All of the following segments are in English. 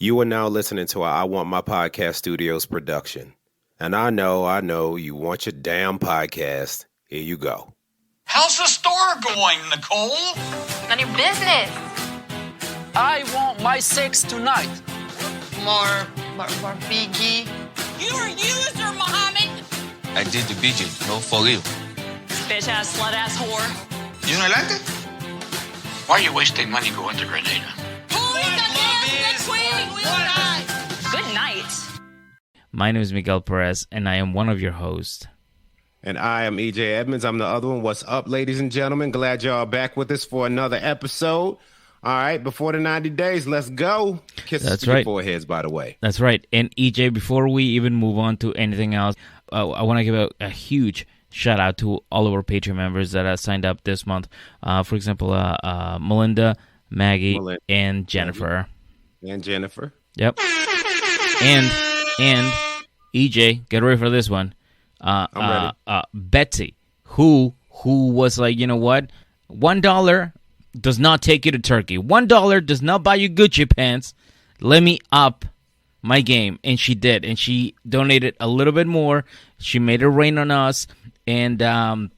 You are now listening to a I Want My Podcast Studios production. And I know, you want your damn podcast. Here you go. How's the store going, Nicole? None of your business. I want my sex tonight. More Biggie. You're a user, Mohammed. I did the BJ, no for real. Bitch ass, slut ass whore. You don't like it? Why are you wasting money going to Grenada? Good night. My name is Miguel Perez, and I am one of your hosts. And I am EJ Edmonds. I'm the other one. What's up, ladies and gentlemen? Glad y'all are back with us for another episode. All right, before the 90 days, let's go. Kisses That's to right. your foreheads, by the way. That's right. And EJ, before we even move on to anything else, I want to give a huge shout out to all of our Patreon members that have signed up this month. For example, Melinda, Maggie, and Jennifer. And Jennifer. Yep. And EJ, get ready for this one. I'm ready. Betsy, who was like, you know what? $1 does not take you to Turkey. $1 does not buy you Gucci pants. Let me up my game. And she did. And she donated a little bit more. She made it rain on us. And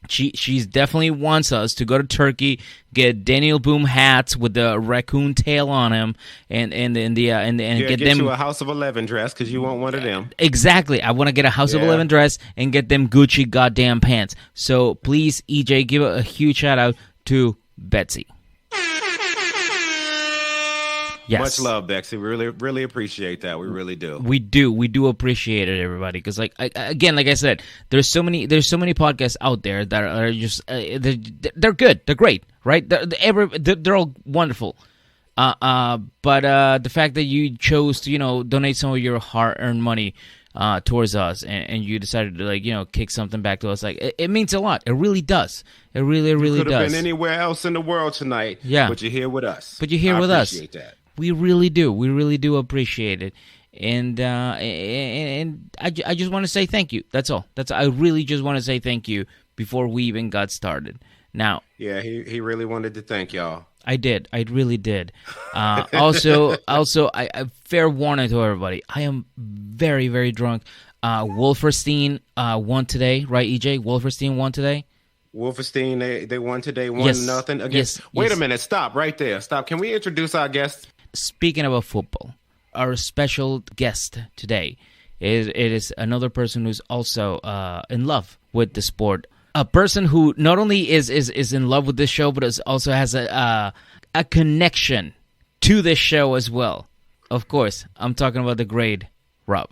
she's definitely wants us to go to Turkey, get Daniel Boom hats with the raccoon tail on him, and get them you a House of 11 dress because you want one of them. Exactly. I want to get a House of 11 dress and get them Gucci goddamn pants. So please, EJ, give a huge shout out to Betsy. Yes. Much love, Betsy. We really appreciate that. We really do. We do appreciate it, everybody. Because, like I said, there's so many podcasts out there that are just they're good, they're great, right? They're all wonderful. But the fact that you chose to donate some of your hard-earned money towards us, and you decided to kick something back to us, it means a lot. It really does. It really does. Could have been anywhere else in the world tonight. Yeah, but you're here with us. But you're here with us. I appreciate that. We really do. We really do appreciate it, and I just want to say thank you. That's all. I really just want to say thank you before we even got started. Now, yeah, he really wanted to thank y'all. I did. I really did. Also, I fair warning to everybody. I am very, very drunk. Wolferstein won today, right? EJ, Wolferstein won today. Wolferstein, they won today, 1-0 against. Wait a minute, stop right there. Stop. Can we introduce our guest? Speaking about football, our special guest today is another person who's also in love with the sport. A person who not only is in love with this show, but also has a connection to this show as well. Of course, I'm talking about the great Rob.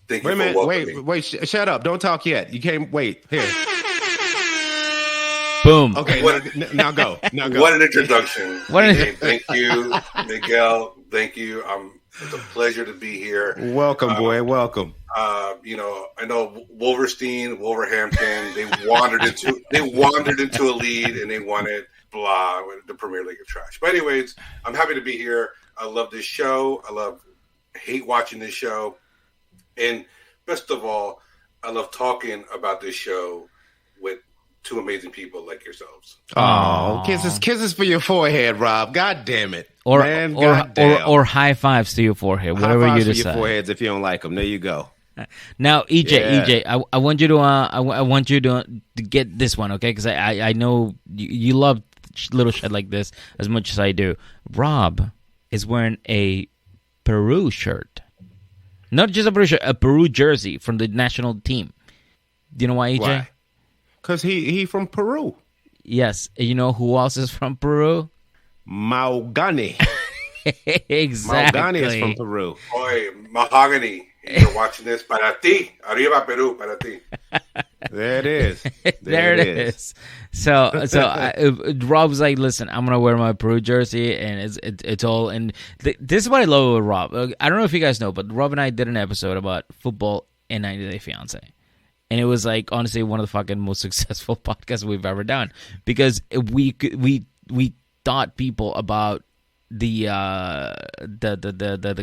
Wait a minute, wait, shut up! Don't talk yet. You can't wait. Here. Boom. Okay, now go. What an introduction. Thank you, Miguel. Thank you. It's a pleasure to be here. Welcome, boy. Welcome. I know Wolverhampton. They wandered into a lead and they wanted the Premier League of trash. But anyways, I'm happy to be here. I love this show. Hate watching this show, and best of all, I love talking about this show with two amazing people like yourselves. Oh, kisses for your forehead, Rob. God damn it. Or high fives to your forehead, whatever you decide. For your foreheads if you don't like them. There you go. Now, EJ, I want you to I want you to get this one, okay? Because I know you love little shit like this as much as I do. Rob is wearing a Peru shirt, not just a Peru shirt, a Peru jersey from the national team. Do you know why, EJ? Why? Because he from Peru. Yes. You know who else is from Peru? Mahogany. Exactly. Mahogany is from Peru. Boy, Mahogany. You're watching this. Para ti. Arriba, Peru. Para ti. There it is. There it is. So Rob's like, listen, I'm gonna wear my Peru jersey, and it's all. And this is what I love with Rob. I don't know if you guys know, but Rob and I did an episode about football and 90 Day Fiance. And it was like honestly one of the fucking most successful podcasts we've ever done because we taught people about the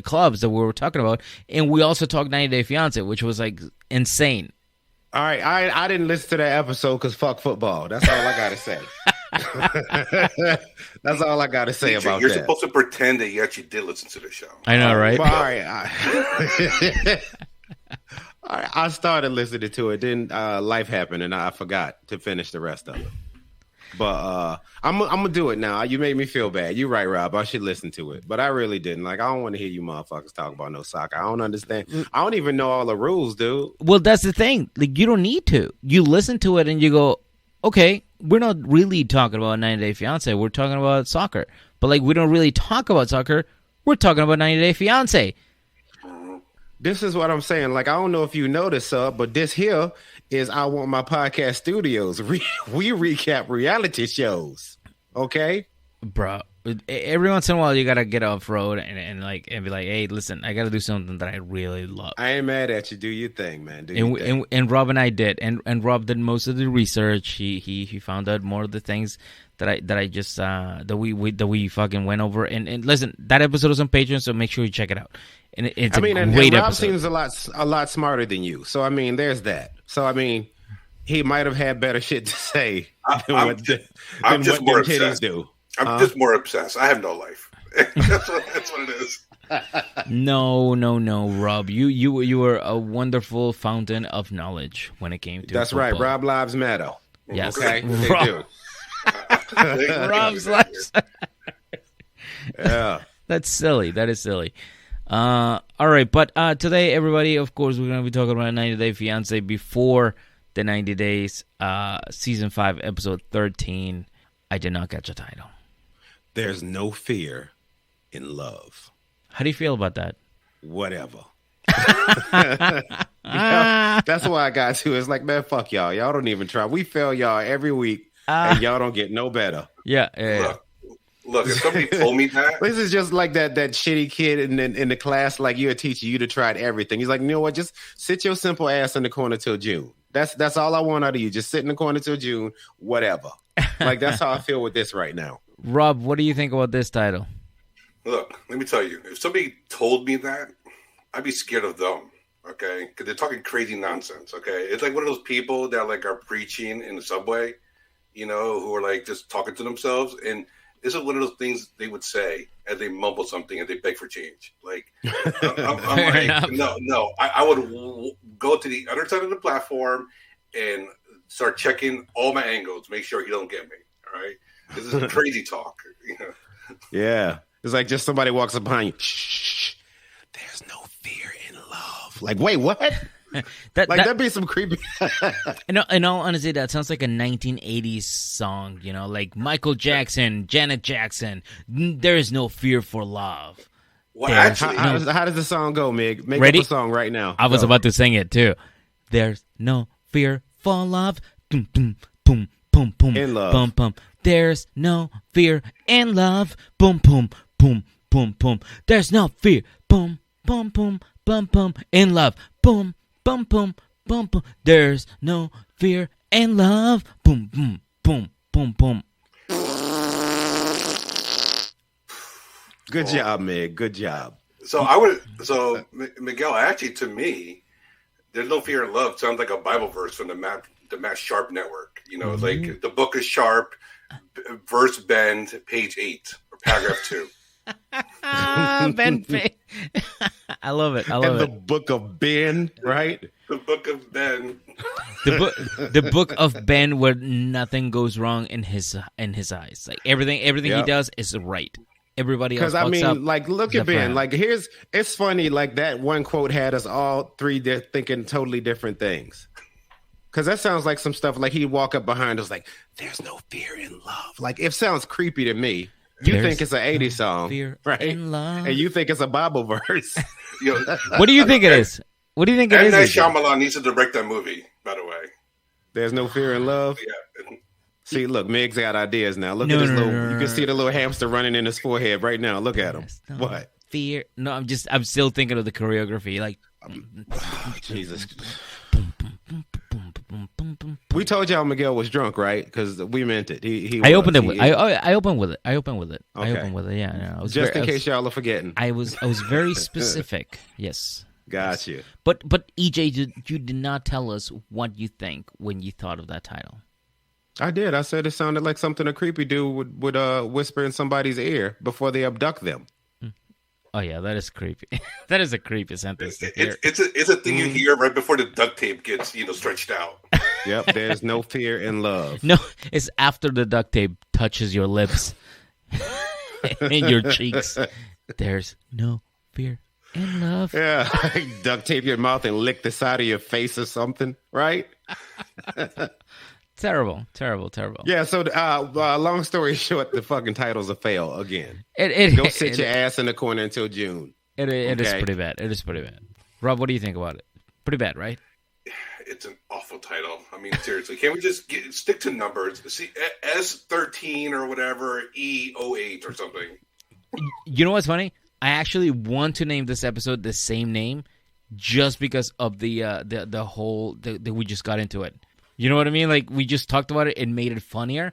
clubs that we were talking about, and we also talked 90 Day Fiance, which was like insane. All right, I didn't listen to that episode because fuck football. That's all I gotta say. That's all I got to say about You're that. supposed to pretend that you actually did listen to the show. I know, right? But, all right. I started listening to it. Then life happened, and I forgot to finish the rest of it. But I'm gonna do it now. You made me feel bad. You're right, Rob. I should listen to it, but I really didn't. Like, I don't want to hear you motherfuckers talk about no soccer. I don't understand. I don't even know all the rules, dude. Well, that's the thing. Like, you don't need to. You listen to it and you go, okay, we're not really talking about 90 Day Fiance. We're talking about soccer. But like, we don't really talk about soccer. We're talking about 90 Day Fiance. This is what I'm saying. Like, I don't know if you noticed, but this here is I Want My Podcast Studios. We recap reality shows. Okay? Bro, every once in a while you gotta get off road and be like, hey, listen, I gotta do something that I really love. I ain't mad at you. Do your thing, man. Do your thing. And Rob and I did, and Rob did most of the research. He found out more of the things that I just that we fucking went over. And listen, that episode is on Patreon, so make sure you check it out. And it's a great Rob episode. seems a lot smarter than you. So I mean, there's that. So I mean, he might have had better shit to say than what more kitties obsessed. do. I'm just more obsessed. I have no life. That's what it is. No, Rob. You were a wonderful fountain of knowledge when it came to That's football. right. Rob lives matter. Yes. Okay. They Rob. do. Rob's lives. Yeah. That's silly. That is silly. All right, but today, everybody, of course, we're going to be talking about 90 Day Fiancé before the 90 Days, Season 5, Episode 13. I did not catch a title. There's no fear in love. How do you feel about that? Whatever. That's why I got to. It's like, man, fuck y'all. Y'all don't even try. We fail y'all every week, and y'all don't get no better. Yeah. Look, if somebody told me that. This is just like that shitty kid in the class, like you're a teacher, you'd have tried everything. He's like, you know what? Just sit your simple ass in the corner till June. That's all I want out of you. Just sit in the corner till June, whatever. Like, that's how I feel with this right now. Rob, what do you think about this title? Look, let me tell you. If somebody told me that, I'd be scared of them. Okay, because they're talking crazy nonsense. Okay, it's like one of those people that like are preaching in the subway, you know, who are like just talking to themselves. And this is one of those things they would say as they mumble something and they beg for change. Like, I'm like, no. I would go to the other side of the platform and start checking all my angles, make sure he don't get me. All right, this is crazy talk. You know? Yeah, it's like just somebody walks up behind you. Shh. There's no fear in love. Like, wait, what? That'd be some creepy. In all honesty, that sounds like a 1980s song, you know, like Michael Jackson, Janet Jackson. There is no fear for love. Well, actually, how does the song go, Mig? Make Ready? up a song right now. I was about to sing it too. There's no fear for love. Boom, boom, boom, boom, boom. In love. Boom, boom. There's no fear in love. Boom, boom, boom, boom, boom. There's no fear. Boom, boom, boom, boom, boom. In love. Boom. Boom, boom, boom, boom. There's no fear and love. Boom, boom, boom, boom, boom. Good job, Mig. Good job. So Miguel, actually, to me, there's no fear in love sounds like a Bible verse from the Matt Sharp Network. You know, it's like the book is sharp, verse bend, page 8 or paragraph 2. Ben. I love it. The book of Ben, right? The book of Ben. The book of Ben, where nothing goes wrong in his eyes. Like everything he does is right. Everybody else. Because I mean, up, like, look at Ben. Like, it's funny. Like, that one quote had us all three thinking totally different things. Because that sounds like some stuff like he'd walk up behind us, like, "There's no fear in love." Like, it sounds creepy to me. You think it's an 80s song, right? And you think it's a Bible verse. What do you think it is? What do you think it is? M. Night Shyamalan needs to direct that movie, by the way. There's no fear in love? Yeah. See, look, Mig's got ideas now. Look at his little... You can see the little hamster running in his forehead right now. Look at him. What? Fear. No, I'm still thinking of the choreography. Like... Jesus. We told y'all Miguel was drunk, right? Because we meant it. I opened with it. Okay. Yeah. Just in case y'all are forgetting. I was very specific. Yes. Got you. But EJ, you did not tell us what you think when you thought of that title. I did. I said it sounded like something a creepy dude would whisper in somebody's ear before they abduct them. Oh yeah, that is creepy. That is a creepy sentence to hear. It's a thing you hear right before the duct tape gets stretched out. Yep, there's no fear in love. No, it's after the duct tape touches your lips and your cheeks. There's no fear in love. Yeah, duct tape your mouth and lick the side of your face or something, right? Terrible. Yeah, so long story short, the fucking title's a fail again. Go sit your ass in the corner until June. It is pretty bad. It is pretty bad. Rob, what do you think about it? Pretty bad, right? It's an awful title. I mean, seriously, can't we just stick to numbers? See, S13 or whatever, E08 or something. You know what's funny? I actually want to name this episode the same name just because of the whole that we just got into it. You know what I mean? Like, we just talked about it and made it funnier.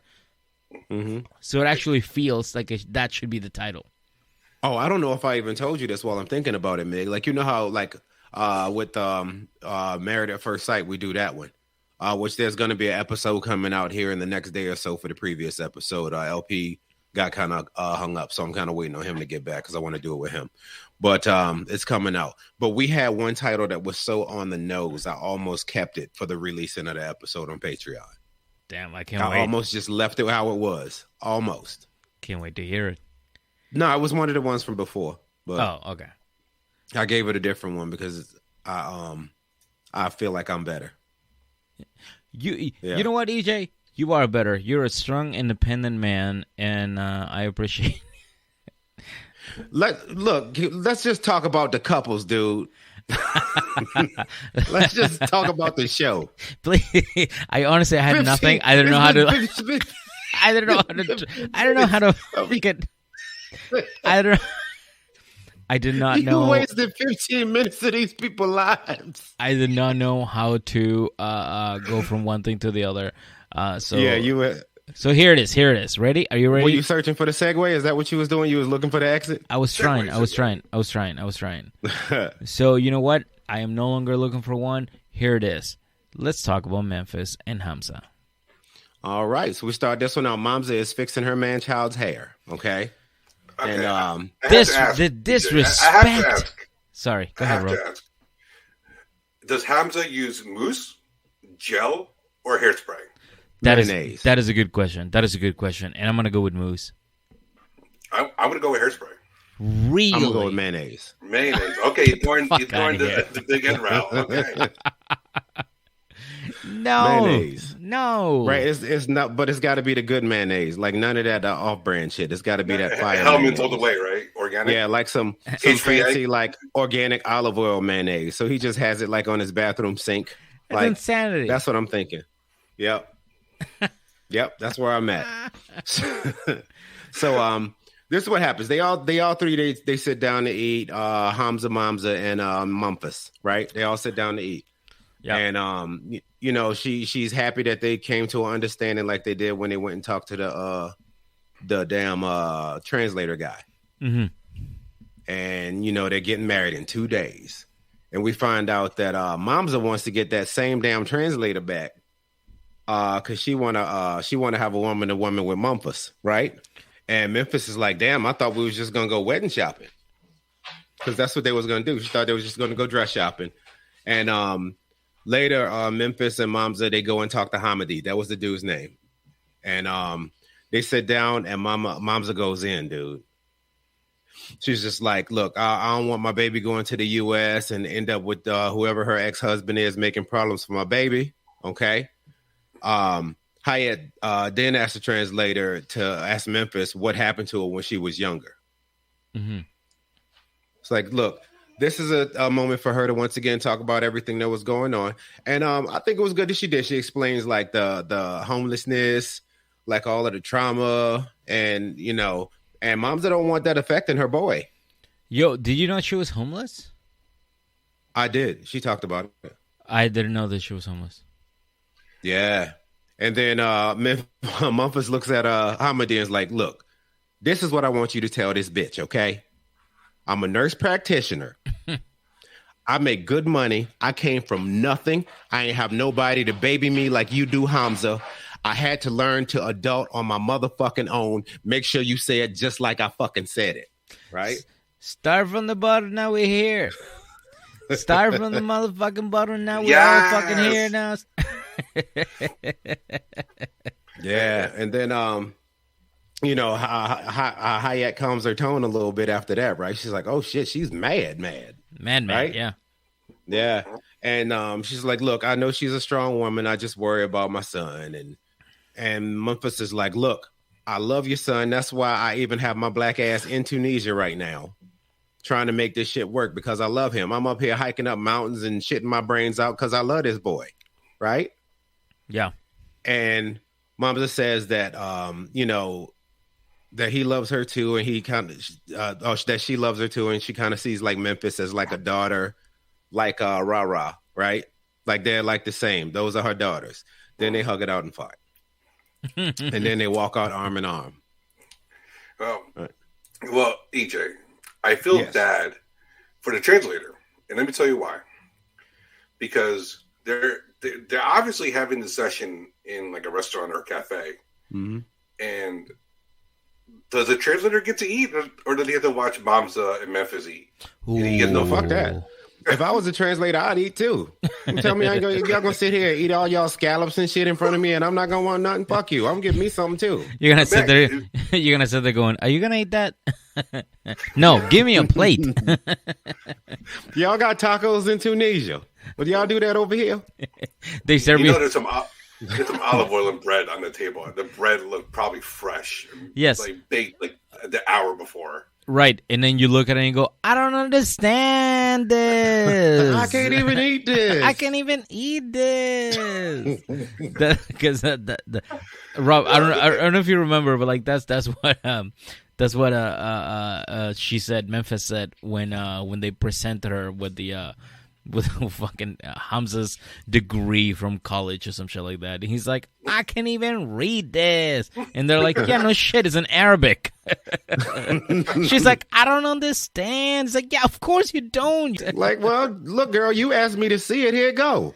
Mm-hmm. So it actually feels like that should be the title. Oh, I don't know if I even told you this while I'm thinking about it, Mig. Like, you know how, like, with Married at First Sight, we do that one. Which there's going to be an episode coming out here in the next day or so for the previous episode. LP got kind of hung up, so I'm kind of waiting on him to get back because I want to do it with him. But it's coming out. But we had one title that was so on the nose, I almost kept it for the releasing of the episode on Patreon. Damn, I can't wait. I almost just left it how it was. Almost. Can't wait to hear it. No, it was one of the ones from before. But oh, okay. I gave it a different one because I feel like I'm better. You know what, EJ? You are better. You're a strong, independent man, and I appreciate it. Let's just talk about the couples, dude. Let's just talk about the show. Please, I honestly had nothing. I don't know how to. I don't know how to. I don't know how to. I don't. I did not know. You wasted 15 minutes of these people's lives. I did not know how to go from one thing to the other. So yeah, you were. So here it is. Ready? Are you ready? Were you searching for the segue? Is that what you was doing? You was looking for the exit? I was trying. So you know what? I am no longer looking for one. Here it is. Let's talk about Memphis and Hamza. All right. So we start this one out. Mamza is fixing her man-child's hair. Okay. Okay. And the disrespect. I have to ask. Sorry. Go ahead, Rob. Does Hamza use mousse, gel, or hairspray? That is a good question. And I'm gonna go with mousse. I'm gonna go with hairspray. Really? I'm gonna go with mayonnaise. Mayonnaise. Okay, you're throwing the big end route. Okay. No. Mayonnaise. No. Right. It's not, but it's got to be the good mayonnaise. Like none of that off-brand shit. It's got to be that fire. Hellman's all the way, right? Organic. Yeah, like some fancy like organic olive oil mayonnaise. So he just has it like on his bathroom sink. That's like, insanity. That's what I'm thinking. Yep. Yep, that's where I'm at. So this is what happens. They all three they sit down to eat. Hamza, Mamza, and Memphis, right? They all sit down to eat. Yeah. And you know, she's happy that they came to an understanding like they did when they went and talked to the damn translator guy. Mm-hmm. And you know, they're getting married in 2 days. And we find out that Mamza wants to get that same damn translator back. Cause she wanna have a woman to woman with Memphis, right? And Memphis is like, damn, I thought we was just gonna go wedding shopping, cause that's what they was gonna do. She thought they was just gonna go dress shopping, and later Memphis and Mamza they go and talk to Hamadi. That was the dude's name, and they sit down and Mamza goes in, dude. She's just like, look, I don't want my baby going to the U.S. and end up with whoever her ex-husband is making problems for my baby. Okay. Hyatt then asked the translator to ask Memphis what happened to her when she was younger. Mm-hmm. It's like, look, this is a moment for her to once again talk about everything that was going on. And I think it was good that she did. She explains like the homelessness, like all of the trauma, and you know, and moms that don't want that affecting her boy. Yo, did you know she was homeless? I did. She talked about it. I didn't know that she was homeless. Yeah. And then Memphis looks at Hamadi and is like, look, this is what I want you to tell this bitch, okay? I'm a nurse practitioner. I make good money. I came from nothing. I ain't have nobody to baby me like you do, Hamza. I had to learn to adult on my motherfucking own. Make sure you say it just like I fucking said it. Right? Start from the bottom, now we're here. Start from the motherfucking bottom, now we're all fucking here now. Yeah, and then you know, Hayek calms her tone a little bit after that, right? She's like, "Oh shit, she's mad, right? Yeah. And she's like, "Look, I know she's a strong woman. I just worry about my son." And Memphis is like, "Look, I love your son. That's why I even have my black ass in Tunisia right now, trying to make this shit work because I love him. I'm up here hiking up mountains and shitting my brains out because I love this boy, right?" Yeah. And Mama says that, you know, that he loves her too, and he kind of, that she loves her too, and she kind of sees like Memphis as like a daughter, like Rara, right? Like they're like the same. Those are her daughters. Then they hug it out and fight, and then they walk out arm in arm. Well, EJ, I feel bad for the translator, and let me tell you why. Because they're obviously having the session in like a restaurant or a cafe, and does the translator get to eat, or does he have to watch Mamsa and Memphis eat? And he gets no fuck that. If I was a translator, I'd eat too. You tell me y'all gonna sit here and eat all y'all scallops and shit in front of me, and I'm not gonna want nothing. Fuck you. I'm gonna give me something too. You're gonna sit there. You're gonna sit there going, "Are you gonna eat that?" No, give me a plate. Y'all got tacos in Tunisia. Would y'all do that over here? They serve you know, there's some olive oil and bread on the table. The bread looked probably fresh. Yes, like baked like the hour before. Right, and then you look at it and you go, "I don't understand this. I can't even eat this. I can't even eat this." Because Rob, I don't know if you remember, but like that's what she said. Memphis said when they presented her with the with fucking Hamza's degree from college or some shit like that. And he's like, "I can't even read this." And they're like, "Yeah, no shit, it's in Arabic." She's like, "I don't understand." It's like, "Yeah, of course you don't." Like, well, look, girl, you asked me to see it. Here you go.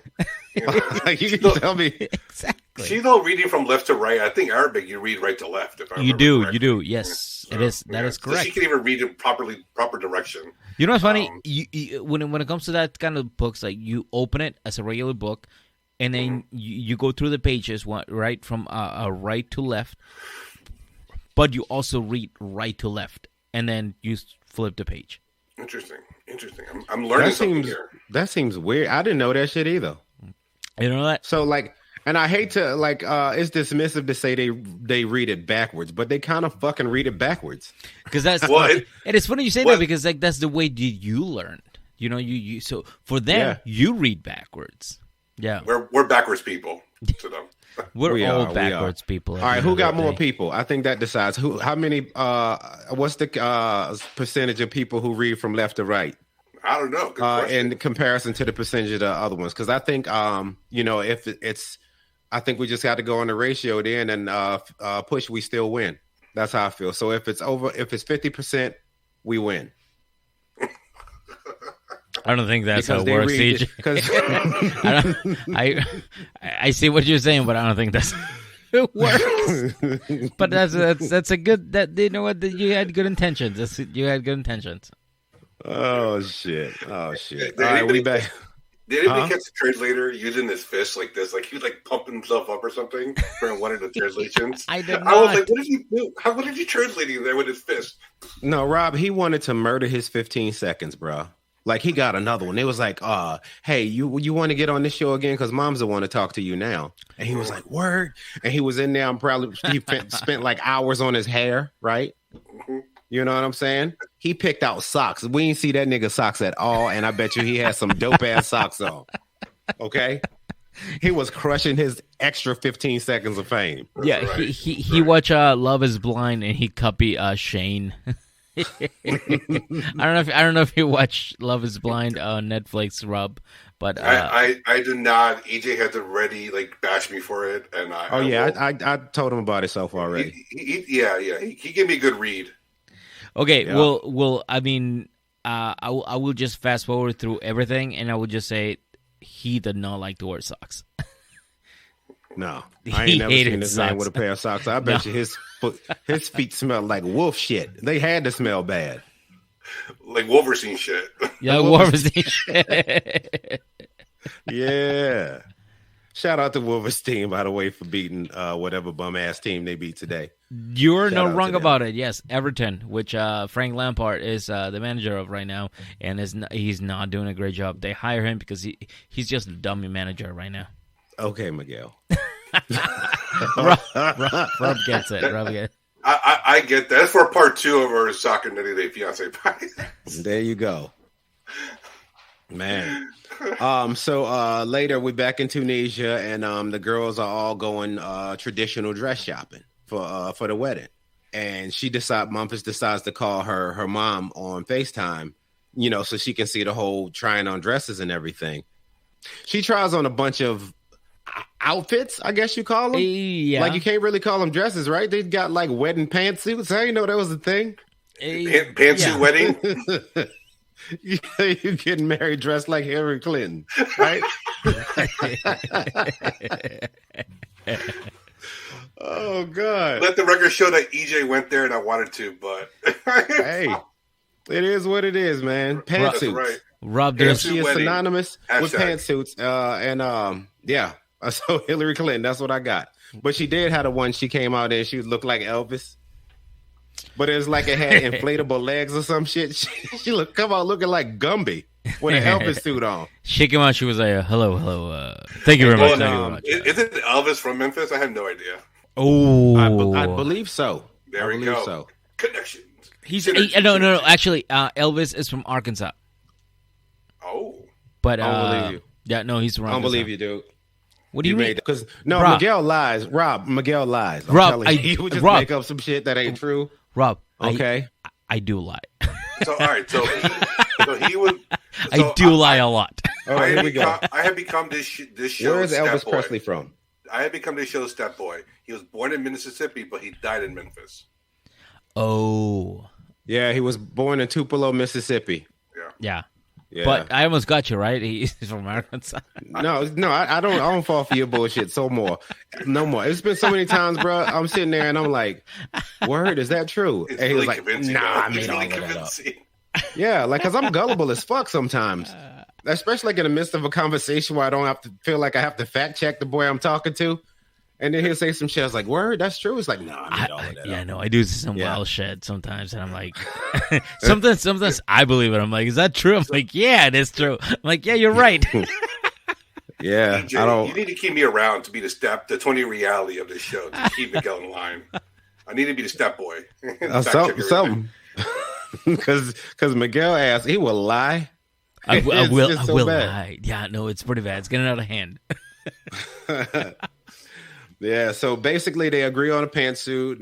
Like, you can tell me. Exactly. She's all reading from left to right. I think Arabic, you read right to left. If I you do. Correctly. You do. Yes, it is. That is correct. So she can even read it proper direction. You know what's funny? You, when it comes to that kind of books, like you open it as a regular book, and then you go through the pages, right from right to left, but you also read right to left, and then you flip the page. Interesting. I'm learning something here. That seems weird. I didn't know that shit either. You know that? So like, and I hate to like, it's dismissive to say they read it backwards, but they kind of fucking read it backwards. Because that's and it's funny you say that because like that's the way you learned. You know, you so for them you read backwards. Yeah, we're backwards people to them. We're all backwards people. All right, who got more people? I think that decides who. How many? What's the percentage of people who read from left to right? I don't know. In comparison to the percentage of the other ones, because I think you know, if it's, I think we just got to go on the ratio then and push. We still win. That's how I feel. So if it's 50%, we win. I don't think that's how it works, CJ. I see what you're saying, but I don't think that's it works. But that's a good. That you know what, you had good intentions. You had good intentions. Oh shit! All right, we back. Did anybody catch the translator using his fist like this? Like he was like pumping himself up or something for one of the translations. I did not. I was like, what did he do? What did he translating there with his fist? No, Rob, he wanted to murder his 15 seconds, bro. Like he got another one. It was like, hey, you want to get on this show again? Because Mom's the one to talk to you now. And he was like, word. And he was in there. He spent like hours on his hair, right? Mm-hmm. You know what I'm saying? He picked out socks. We ain't see that nigga socks at all, and I bet you he had some dope ass socks on. Okay, he was crushing his extra 15 seconds of fame. Yeah, right. he watched Love Is Blind and he copied Shane. I don't know if you watched Love Is Blind on Netflix, Rob, but I did not. EJ had to ready like bash me for it, and I told him about it so far already. He gave me a good read. Okay, yeah. Well, I mean, I will just fast forward through everything, and I will just say he did not like to wear socks. No, I ain't never seen this man with a pair of socks. I bet you his feet smell like wolf shit. They had to smell bad. Like Wolverine shit. Yeah, Wolverine shit. Yeah. Shout out to Wolverine, by the way, for beating whatever bum-ass team they beat today. You're no wrong about it. Yes, Everton, which Frank Lampard is the manager of right now, and he's not doing a great job. They hire him because he's just a dummy manager right now. Okay, Miguel. Rob gets it. Rob gets it. I get that. That's for part 2 of our Soccer 90 Day Fiance party. There you go. Man. So later we're back in Tunisia, and the girls are all going traditional dress shopping for the wedding. And Memphis decides to call her mom on FaceTime, so she can see the whole trying on dresses and everything. She tries on a bunch of outfits, I guess you call them. Yeah. Like, you can't really call them dresses, right? They got like wedding pantsuits. How you know that was a thing? Pantsuit wedding. You're getting married dressed like Hillary Clinton, right? Oh God! Let the record show that EJ went there, and I wanted to, but hey, it is what it is, man. Pantsuits, right? Rob, she is synonymous with pantsuits, yeah. So Hillary Clinton, that's what I got. But she did have the one she came out in. She looked like Elvis. But it was like it had inflatable legs or some shit. She come out looking like Gumby with an Elvis suit on. She came out. She was like, hello. Thank you very much. Thank you very much. Is it Elvis from Memphis? I have no idea. Oh, I believe so. There we go. So. Connections. No. Actually, Elvis is from Arkansas. Oh. But I don't believe you. Yeah, no, he's from Arkansas. I don't believe you, dude. What do you mean? Because Miguel lies. Miguel lies. He would just make up some shit that ain't true. Rob, okay, I do lie. So all right, so he was. I do lie a lot. All right, here we go. I have become this show's Where is Elvis step Presley boy. from? I have become this show's step boy. He was born in Mississippi, but he died in Memphis. Oh, yeah, he was born in Tupelo, Mississippi. Yeah. But I almost got you right. He's from Arkansas. No, I don't fall for your bullshit. No more. It's been so many times, bro. I'm sitting there and I'm like, "Word, is that true?" It's and he really was like, convincing. "Nah, I made all of that up." Yeah, like, cause I'm gullible as fuck sometimes, especially like in the midst of a conversation where I don't have to feel like I have to fact check the boy I'm talking to. And then he'll say some shit. I was like, "Word, that's true." It's like, "No, I made all of that." Yeah, no, I do some wild shit sometimes, and I'm like, sometimes I believe it. I'm like, "Is that true?" I'm like, "Yeah, it is true." I'm like, "Yeah, you're right." Yeah, EJ, you need to keep me around to be the 20 reality of this show to keep Miguel in line. I need to be the step boy. Something, because Miguel asked, he will lie. I will lie. Yeah, no, it's pretty bad. It's getting out of hand. Yeah, so basically they agree on a pantsuit,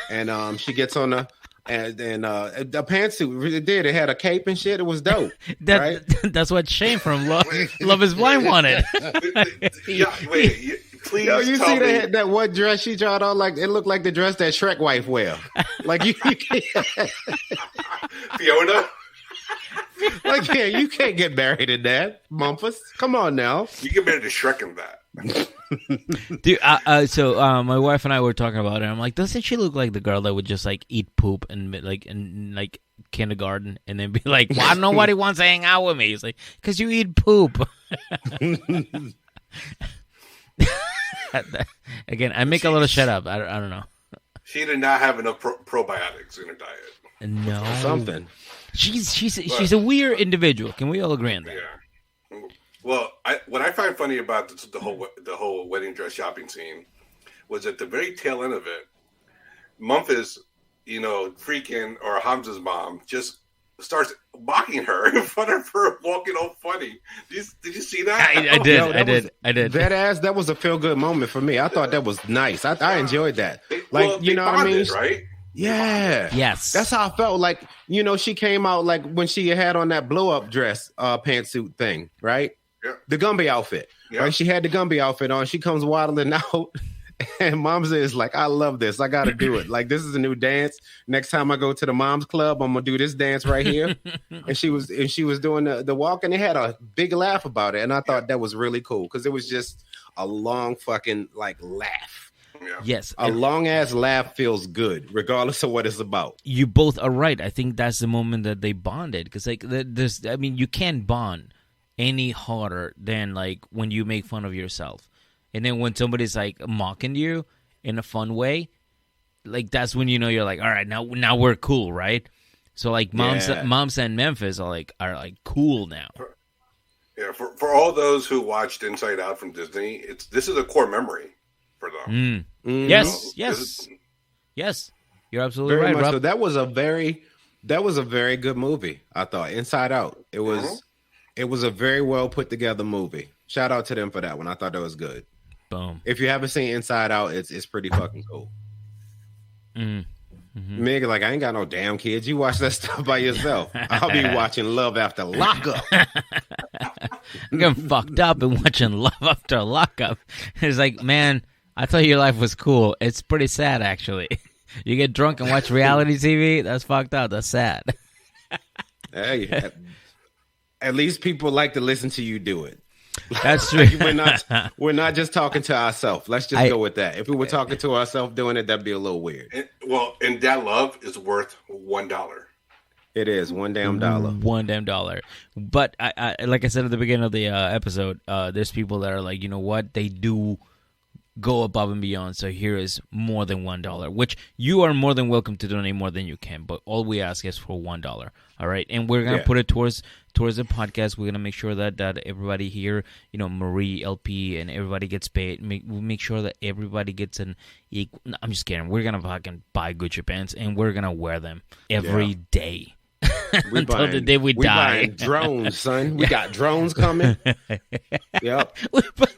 and she gets on a pantsuit. It did. It had a cape and shit. It was dope. Right? That's what Shane from Love Is Blind wanted. Please. Yo, you see that one dress she tried on? Like, it looked like the dress that Shrek wife wear. Like, you can't. Fiona. Like, yeah, you can't get married in that, Memphis. Come on now. You get married to Shrek in that. Dude, so my wife and I were talking about it. I'm like, doesn't she look like the girl that would just like eat poop and like in like kindergarten and then be like, "Why nobody wants to hang out with me?" He's like, "Because you eat poop." Again, I make a little shut up. I don't know. She did not have enough probiotics in her diet. No, something. She's a weird individual. Can we all agree on that? Yeah. Well, what I find funny about the whole wedding dress shopping scene was at the very tail end of it, Memphis, freaking, or Hamza's mom just starts mocking her in front of her, walking all funny. Did you see that? I did. That was a feel good moment for me. I thought that was nice. I enjoyed that. Like, you know what I mean? Right? Yeah. Yes. That's how I felt. Like, she came out like when she had on that blow up dress, pantsuit thing, right? Yeah. The Gumby outfit. Yeah. Right? She had the Gumby outfit on. She comes waddling out, and Mom's is like, "I love this. I got to do it. Like, this is a new dance. Next time I go to the mom's club, I'm gonna do this dance right here." and she was doing the walk, and they had a big laugh about it, and I thought that was really cool because it was just a long fucking like laugh. Yeah. Yes. A long ass laugh feels good, regardless of what it's about. You both are right. I think that's the moment that they bonded. Because, like, there's, I mean, you can't bond any harder than, like, when you make fun of yourself. And then when somebody's, like, mocking you in a fun way, like, that's when you know you're like, all right, now we're cool, right? So, like, moms and Memphis are cool now. Yeah, for all those who watched Inside Out from Disney, this is a core memory for them. Yes. You're absolutely Very right, much Rob. so. That was a very good movie, I thought. Inside Out. It was a very well put together movie. Shout out to them for that one. I thought that was good. Boom. If you haven't seen Inside Out, it's pretty fucking cool. Miguel, like, I ain't got no damn kids. You watch that stuff by yourself. I'll be watching Love After Lockup. I'm getting fucked up and watching Love After Lockup. It's like, man, I thought your life was cool. It's pretty sad, actually. You get drunk and watch reality TV? That's fucked up. That's sad. Hey, at least people like to listen to you do it. That's true. We're not just talking to ourselves. Let's just go with that. If we were talking to ourselves doing it, that'd be a little weird. And that love is worth $1. It is $1 damn. $1 damn. But I like I said at the beginning of the episode, there's people that are like, you know what? They do go above and beyond. So here is more than $1, which you are more than welcome to donate more than you can. But all we ask is for $1. All right, and we're gonna put it towards the podcast. We're gonna make sure that everybody here, you know, Marie, LP, and everybody gets paid. We'll make sure that everybody gets an equal. No, I'm just kidding. We're gonna fucking buy Gucci pants and we're gonna wear them every day. Until the day we die. Buying drones, son. We got drones coming. Yep.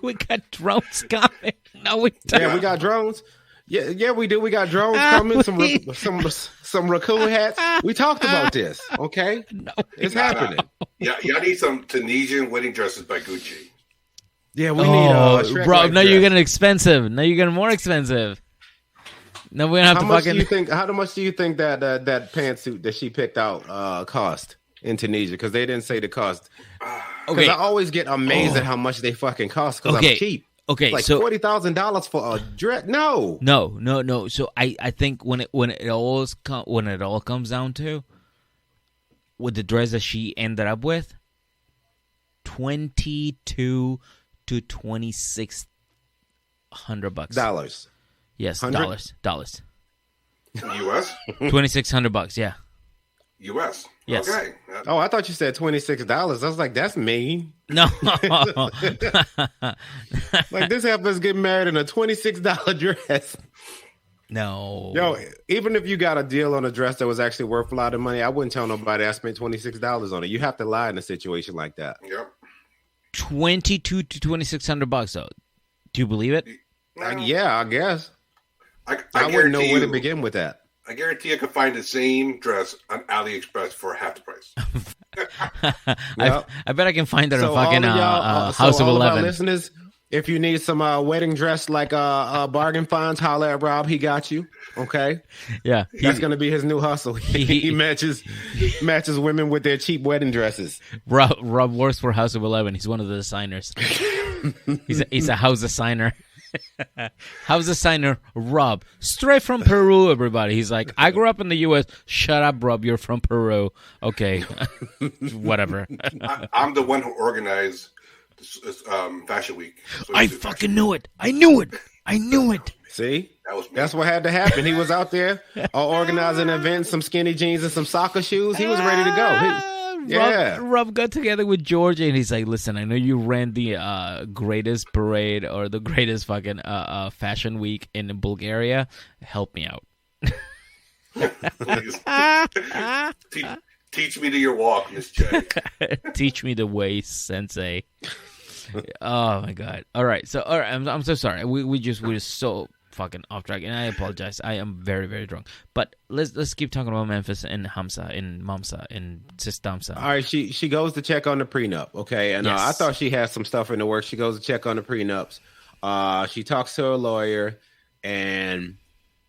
We got drones coming. No, we don't. Yeah, we got drones. Yeah, we do. We got drones coming. Some raccoon hats. We talked about this. Okay, it's happening. Yeah, y'all need some Tunisian wedding dresses by Gucci. Yeah, we need. Rob, now you're getting expensive. Now you're getting more expensive. No, we don't have to fucking. How much do you think that pantsuit that she picked out cost in Tunisia? Because they didn't say the cost. Because I always get amazed at how much they fucking cost. Because I'm cheap. Okay, it's like so $40,000 for a dress. No. So I think when it all comes down to, with the dress that she ended up with, $2,200 to $2,600. Dollars. Yes, $100? dollars. U.S. $2,600. Yeah. U.S. Yes. Okay. Oh, I thought you said $26. I was like, that's mean. No. Like, this happens getting married in a $26 dress. No. Yo, even if you got a deal on a dress that was actually worth a lot of money, I wouldn't tell nobody I spent $26 on it. You have to lie in a situation like that. Yep. $2,200 to $2,600 though. Do you believe it? Yeah, I guess. I wouldn't know where to you, begin with that. I guarantee I could find the same dress on AliExpress for half the price. I bet I can find it on fucking House of 11. Listeners, if you need some wedding dress like bargain finds, holler at Rob. He got you. Okay. Yeah, that's gonna be his new hustle. He matches women with their cheap wedding dresses. Rob works for House of 11. He's one of the designers. he's a house designer. House designer Rob, straight from Peru. Everybody, he's like, I grew up in the U.S. Shut up, Rob. You're from Peru. Okay, whatever. I'm the one who organized Fashion Week. So I fucking knew it. I knew it. See, that's what had to happen. He was out there organizing an event, some skinny jeans and some soccer shoes. He was ready to go. Rob got together with Georgia and he's like, listen, I know you ran the greatest parade or the greatest fucking fashion week in Bulgaria. Help me out. Teach me to your walk, Miss J. Teach me the way, Sensei. Oh my god. All right, I'm so sorry. We're so fucking off track, and I apologize. I am very, very drunk. But let's keep talking about Memphis and Hamza and Mamsa and Sis Damsa. All right, she goes to check on the prenup, okay? And I thought she had some stuff in the works. She goes to check on the prenups. She talks to her lawyer, and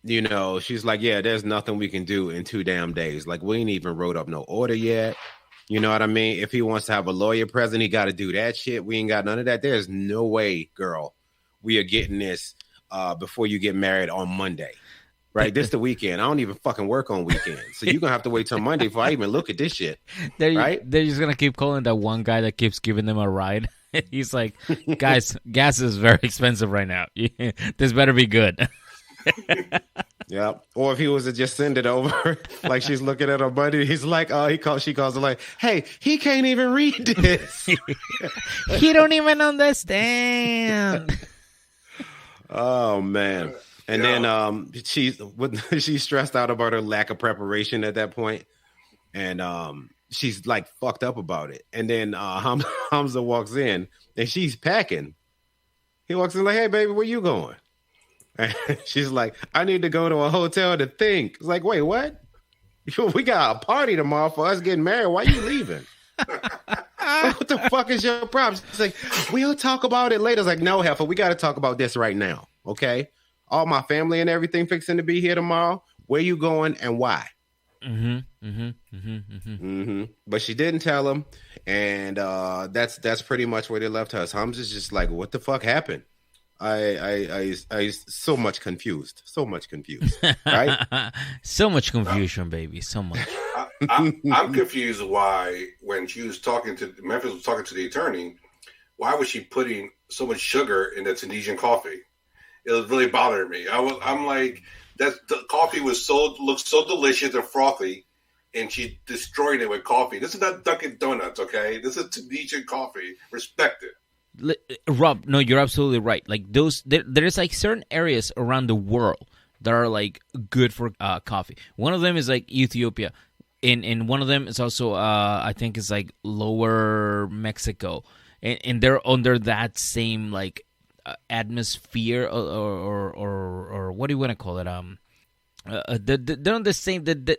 you know, she's like, yeah, there's nothing we can do in 2 damn days. Like, we ain't even wrote up no order yet. You know what I mean? If he wants to have a lawyer present, he got to do that shit. We ain't got none of that. There's no way, girl, we are getting this before you get married on Monday. Right, this the weekend. I don't even fucking work on weekends, so you're gonna have to wait till Monday before I even look at this shit. Right? They're just gonna keep calling that one guy that keeps giving them a ride. He's like, guys, gas is very expensive right now. This better be good. Yeah. Or if he was to just send it over, like she's looking at her buddy, he's like, she calls her like, hey, he can't even read this. He don't even understand. Oh man. And then she's stressed out about her lack of preparation at that point, and she's like fucked up about it. And then Hamza walks in, and she's packing. He walks in like, "Hey, baby, where you going?" And she's like, "I need to go to a hotel to think." It's like, wait, what? We got a party tomorrow for us getting married. Why are you leaving? What the fuck is your problem? She's like, we'll talk about it later. It's like, no, heifer, we got to talk about this right now, okay? All my family and everything fixing to be here tomorrow. Where you going and why? But she didn't tell him, and that's pretty much where they left us. Hamza's just like, what the fuck happened? I so much confused, right? So much confusion, baby, so much. I'm confused why when she was talking to Memphis was talking to the attorney, why was she putting so much sugar in the Tunisian coffee? It was really bothering me. I'm like, that the coffee looked so delicious and frothy, and she destroyed it with coffee. This is not Dunkin' Donuts, okay? This is Tunisian coffee. Respect it. Rob, no, you're absolutely right. Like there's like certain areas around the world that are like good for coffee. One of them is like Ethiopia, and one of them is also I think it's like Lower Mexico, and they're under that same like atmosphere or what do you want to call it? They're on the same that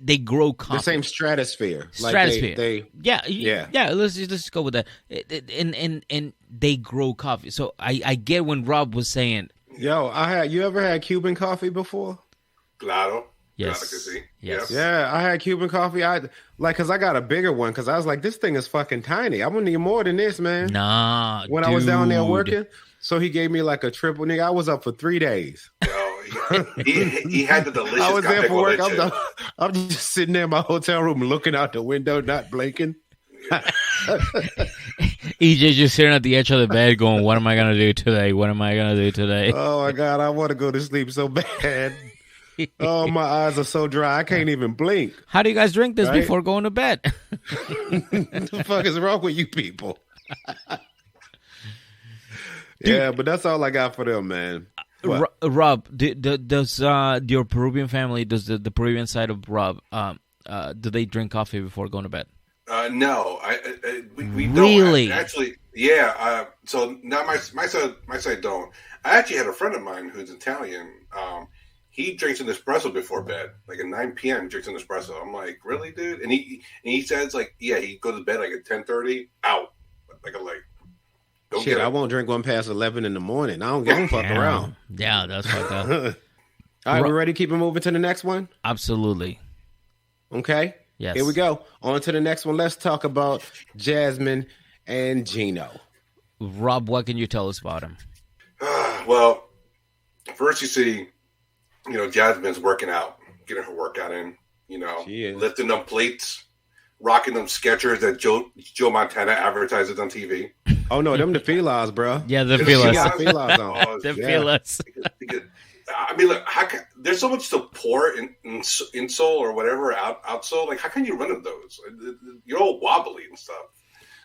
they grow coffee. The same stratosphere. Stratosphere. Let's just go with that. And they grow coffee. So I get when Rob was saying, "Yo, you ever had Cuban coffee before?" Claro. Yes. Yes. Yeah, I had Cuban coffee. Because I got a bigger one because I was like, this thing is fucking tiny. I'm gonna need more than this, man. Nah, when I was down there working, so he gave me like a triple. Nigga, I was up for 3 days. He had the delicious. I was there for work. I'm just sitting there in my hotel room, looking out the window, not blinking. EJ just sitting at the edge of the bed, going, "What am I gonna do today? What am I gonna do today?" Oh my god, I want to go to sleep so bad. Oh, my eyes are so dry, I can't even blink. How do you guys drink this before going to bed? What the fuck is wrong with you people? Yeah, but that's all I got for them, man. Rob, does your Peruvian family, does the Peruvian side of Rob, do they drink coffee before going to bed? No, we really don't. Actually, yeah. So now my side don't. I actually had a friend of mine who's Italian. He drinks an espresso before bed, like at 9 p.m. drinks an espresso. I'm like, really, dude? And he says like, yeah, he goes to bed like at 10:30, out. Like I'm like, don't shit, I won't drink one past 11 in the morning. I don't fuck around. Yeah, that's fucked up. All right, we ready to keep it moving to the next one? Absolutely. Okay. Yes. Here we go. On to the next one. Let's talk about Jasmine and Gino. Rob, what can you tell us about him? Well, first you see, Jasmine's working out, getting her workout in, lifting them plates, rocking them Skechers that Joe Montana advertises on TV. Oh, no, them the felines, bro. Yeah, the felines. The felines on. The felines. I mean, look, there's so much support in insole or whatever, outsole. Like, how can you run in those? You're all wobbly and stuff.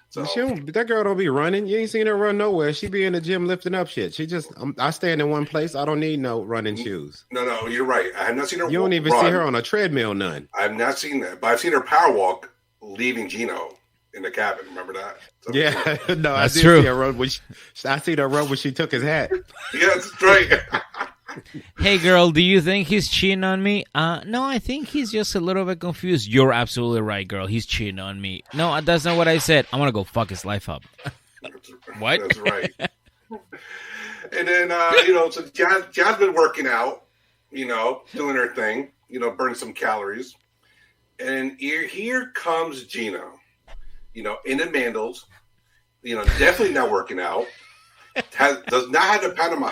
So that girl don't be running. You ain't seen her run nowhere. She be in the gym lifting up shit. She just, I stand in one place. I don't need no running shoes. No, you're right. I have not seen her. You don't even see her on a treadmill, none. I have not seen that, but I've seen her power walk leaving Gino in the cabin. Remember that? So, yeah, no, that's true. See her run when I see her run when she took his hat. Yeah, that's right. Hey, girl, do you think he's cheating on me? No, I think he's just a little bit confused. You're absolutely right, girl. He's cheating on me. No, that's not what I said. I want to go fuck his life up. What? That's right. And then, so Jasmine working out, doing her thing, burning some calories. And here comes Gino, in the mandals, definitely not working out. does not have the Panama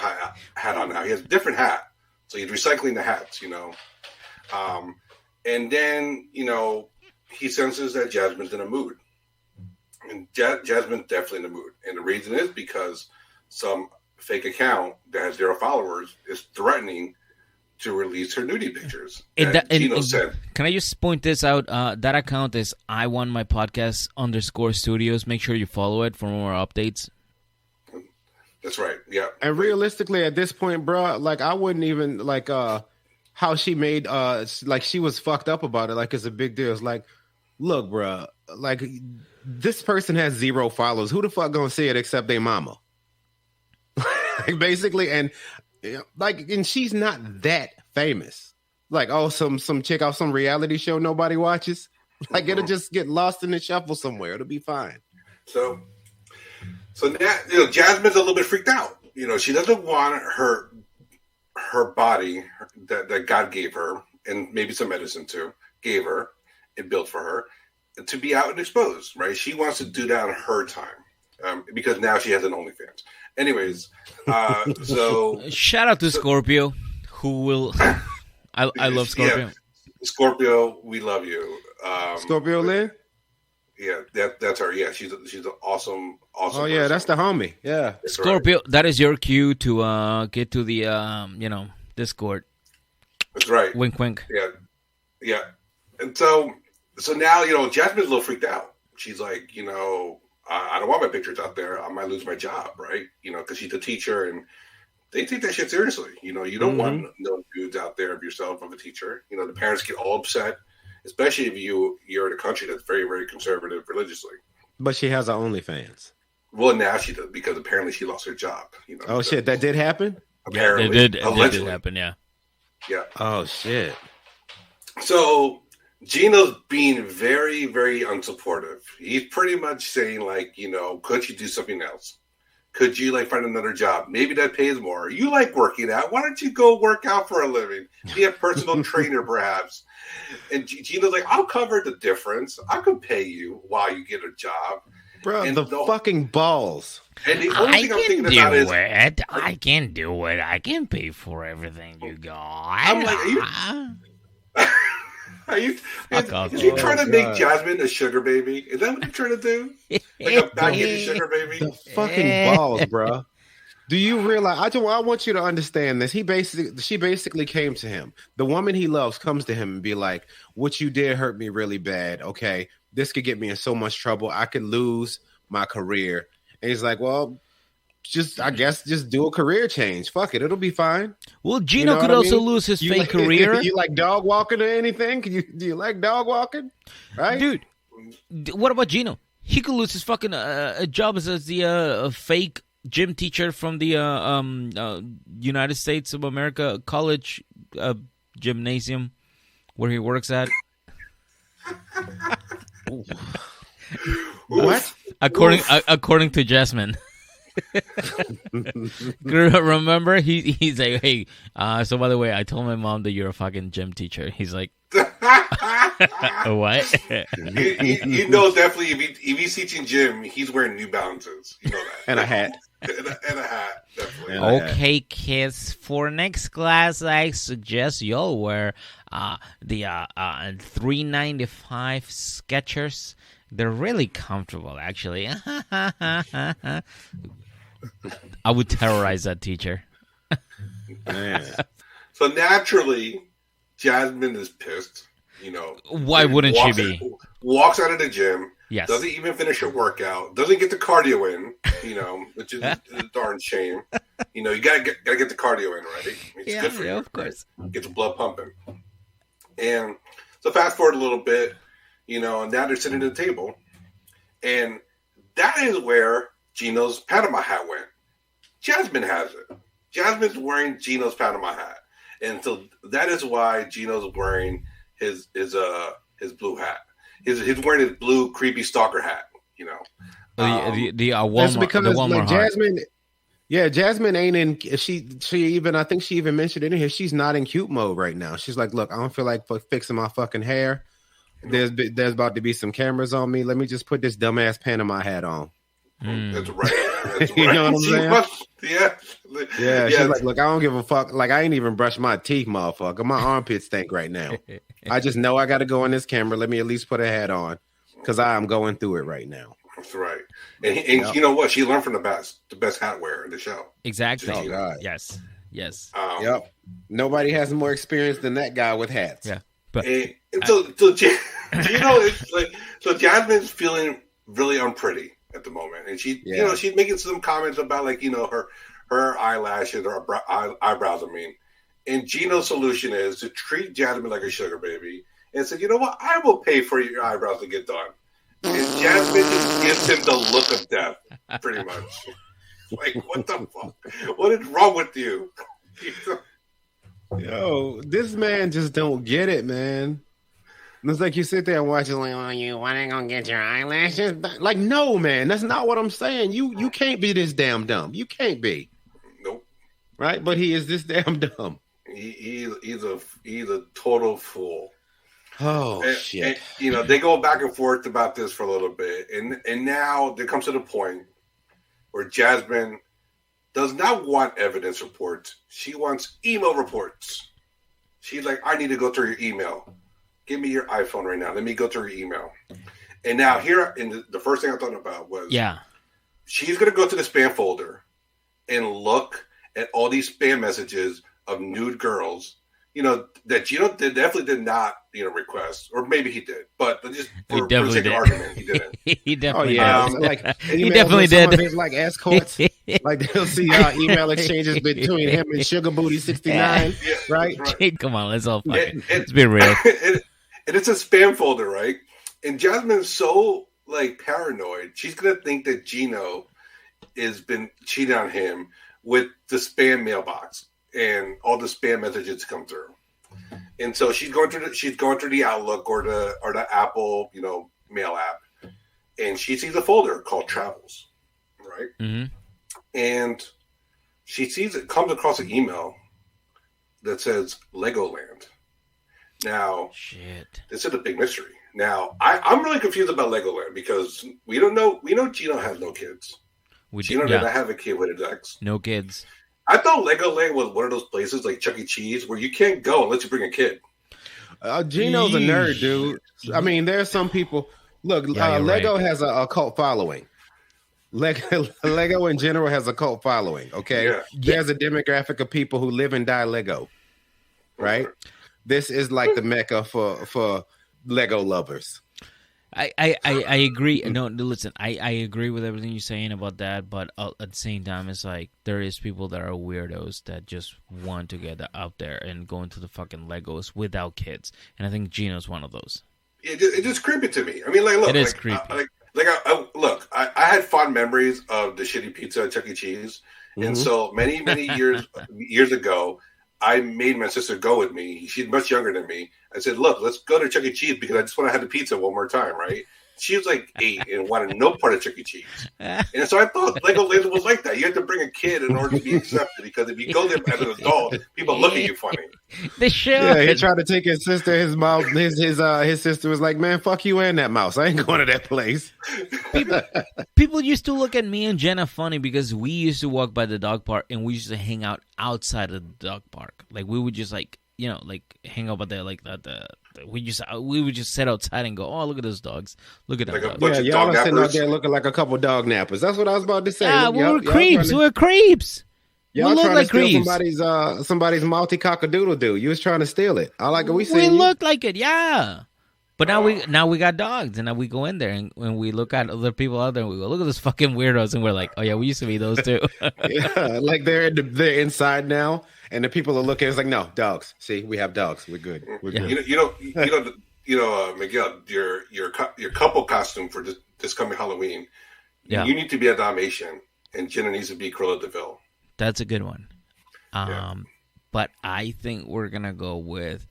hat on now. He has a different hat. So he's recycling the hats, and then, he senses that Jasmine's in a mood. And Jasmine's definitely in the mood. And the reason is because some fake account that has 0 followers is threatening to release her nudie pictures. Gino said. Can I just point this out? That account is I Want My Podcast _studios. Make sure you follow it for more updates. That's right. Yeah. And realistically, at this point, bro, like I wouldn't even like how she made like she was fucked up about it. Like it's a big deal. It's like, look, bro, like this person has 0 followers. Who the fuck gonna see it except their mama? Like, basically, and like, and she's not that famous. Like, oh, some chick off some reality show nobody watches. Like, it'll just get lost in the shuffle somewhere. It'll be fine. So now, Jasmine's a little bit freaked out. She doesn't want her body that God gave her, and maybe some medicine too, gave her and built for her, to be out and exposed, right? She wants to do that on her time, because now she has an OnlyFans. Anyways, so shout out to Scorpio, who will. I love Scorpio. Yeah, Scorpio, we love you. Scorpio Lynn? Yeah, that's her. Yeah, she's an awesome. Oh yeah, that's the homie. Yeah, that's Scorpio. Right. That is your cue to get to the Discord. That's right. Wink, wink. Yeah. And so now Jasmine's a little freaked out. She's like, I don't want my pictures out there. I might lose my job, right? Because she's a teacher and they take that shit seriously. You don't want no dudes out there of yourself of a teacher. The parents get all upset, especially if you're in a country that's very, very conservative religiously. But she has her OnlyFans. Well, now she does, because apparently she lost her job. Oh shit, that did happen? Apparently, it did happen. Yeah. Yeah. Oh shit. So Gino's being very, very unsupportive. He's pretty much saying, like, could you do something else? Could you find another job? Maybe that pays more. You like working out. Why don't you go work out for a living? Be a personal trainer, perhaps. And Gino's like, I'll cover the difference. I could pay you while you get a job. Bro, and the fucking balls. And the only thing I'm thinking about is, I can do it. I can pay for everything you got. I'm like, are you trying to make Jasmine a sugar baby? Is that what you're trying to do? Like a back-ended sugar baby? The fucking balls, bro. Do you realize? I want you to understand this. She basically came to him. The woman he loves comes to him and be like, "What you did hurt me really bad. Okay, this could get me in so much trouble. I could lose my career." And he's like, "Well, I guess do a career change. Fuck it, it'll be fine." Well, Gino could also lose his fake career. You like dog walking or anything? Do you like dog walking? Right, dude. What about Gino? He could lose his fucking job as the fake gym teacher from the United States of America college gymnasium where he works at. What? According to Jasmine. Remember, he's like, hey, so by the way, I told my mom that you're a fucking gym teacher. He's like, what? You know, definitely if he's teaching gym, he's wearing New Balances. You know that. And a hat. And a hat, definitely. Okay, kids, for next class, I suggest y'all wear the $3.95 Skechers. They're really comfortable, actually. I would terrorize that teacher. Man. So naturally, Jasmine is pissed. You know, why wouldn't she be? Walks out of the gym. Yes. Doesn't even finish her workout. Doesn't get the cardio in. You know, which is a darn shame. You know, you gotta get the cardio in, right? It's good for you, of course. Get the blood pumping. And so fast forward a little bit. You know, now they're sitting at the table, and that is where Gino's Panama hat went. Jasmine has it. Jasmine's wearing Gino's Panama hat, and so that is why Gino's wearing his blue hat. He's wearing his blue creepy stalker hat. You know, the Walmart. Because the Walmart like Jasmine. Yeah, Jasmine ain't in. She even. I think she even mentioned it in here. She's not in cute mode right now. She's like, look, I don't feel like fixing my fucking hair. There's about to be some cameras on me. Let me just put this dumbass Panama hat on. That's right. That's You right. know what I'm She saying? must- yeah. Yeah, she's like, look, I don't give a fuck. Like, I ain't even brushed my teeth, motherfucker. My armpits stink right now. I just know I got to go in this camera. Let me at least put a hat on because I am going through it right now. That's right. And you know what? She learned from the best hat wearer in the show. Exactly. Oh, God. Yes. Yep. Nobody has more experience than that guy with hats. Yeah. But And so Gino is like, so Jasmine's feeling really unpretty at the moment, and she, you know, she's making some comments about like, you know, her eyelashes or eyebrows. I mean, and Gino's solution is to treat Jasmine like a sugar baby and said, you know what, I will pay for your eyebrows to get done. And Jasmine just gives him the look of death, pretty much. Like, what the fuck? What is wrong with you? Yo, this man just don't get it, man. It's like you sit there and watch it like, oh, you ain't gonna get your eyelashes back. Like, no, man, that's not what I'm saying. You can't be this damn dumb. You can't be. Nope. Right? But he is this damn dumb. He's a total fool. Oh, shit. And, you know, they go back and forth about this for a little bit. And now there comes to the point where Jasmine does not want evidence reports. She wants email reports. She's like, I need to go through your email. Give me your iPhone right now. Let me go through your email. And now here, the first thing I thought about was, she's going to go to the spam folder and look at all these spam messages of nude girls, you know, that Gino definitely did not, you know, request, or maybe he did, but just for the sake of argument, he didn't. He definitely did. Like, he definitely did. His, like, escorts, like they'll see email exchanges between him and Sugar Booty 69, right? Come on, let's all fucking let's be real. And it's a spam folder, right? And Jasmine's so like paranoid, she's gonna think that Gino has been cheating on him with the spam mailbox and all the spam messages come through. And so she's going through the Outlook or the Apple, you know, mail app, and she sees a folder called Travels, right? Mm-hmm. And she comes across an email that says Legoland. Now, this is a big mystery. Now, I'm really confused about Legoland because we don't know. We know Gino has no kids. Gino did not have a kid with his ex. No kids. I thought Legoland was one of those places like Chuck E. Cheese where you can't go unless you bring a kid. Gino's a nerd, dude. I mean, there's some people. Look, Lego has a cult following. Lego in general has a cult following. Okay, there's a demographic of people who live and die Lego. Right. This is like the mecca for Lego lovers. I agree. No, listen, I agree with everything you're saying about that, but at the same time, it's like there is people that are weirdos that just want to get out there and go into the fucking Legos without kids, and I think Gino's one of those. It just creepy to me. I mean, like, look, it is creepy. I had fond memories of the shitty pizza at Chuck E. Cheese, and so many years ago, I made my sister go with me. She's much younger than me. I said, look, let's go to Chuck E. Cheese because I just want to have the pizza one more time, right? She was like 8 and wanted no part of Chuck E. Cheese. And so I thought Legoland was like that. You have to bring a kid in order to be accepted because if you go there as an adult, people look at you funny. They should. Yeah, he tried to take his sister. His mom, his sister was like, "Man, fuck you and that mouse. I ain't going to that place." People used to look at me and Jenna funny because we used to walk by the dog park and we used to hang out outside of the dog park. Like we would just like, you know, like hang out there like that. We would just sit outside and go, "Oh, look at those dogs! Look at that." Yeah, y'all are sitting out there looking like a couple dog nappers. That's what I was about to say. Yeah, we're creeps. We're creeps. Y'all trying to steal somebody's multi cockadoodle do. You was trying to steal it. We look like it, yeah. But now we got dogs, and now we go in there and when we look at other people out there, and we go, look at those fucking weirdos, and we're like, oh yeah, we used to be those too. Yeah, like they're inside now, and the people are looking. It's like, no, dogs. See, we have dogs. We're good. We're good. You know, Miguel, your couple costume for this coming Halloween. Yeah. You need to be a Dalmatian, and Jenna needs to be Cruella de Vil. That's a good one. But I think we're gonna go with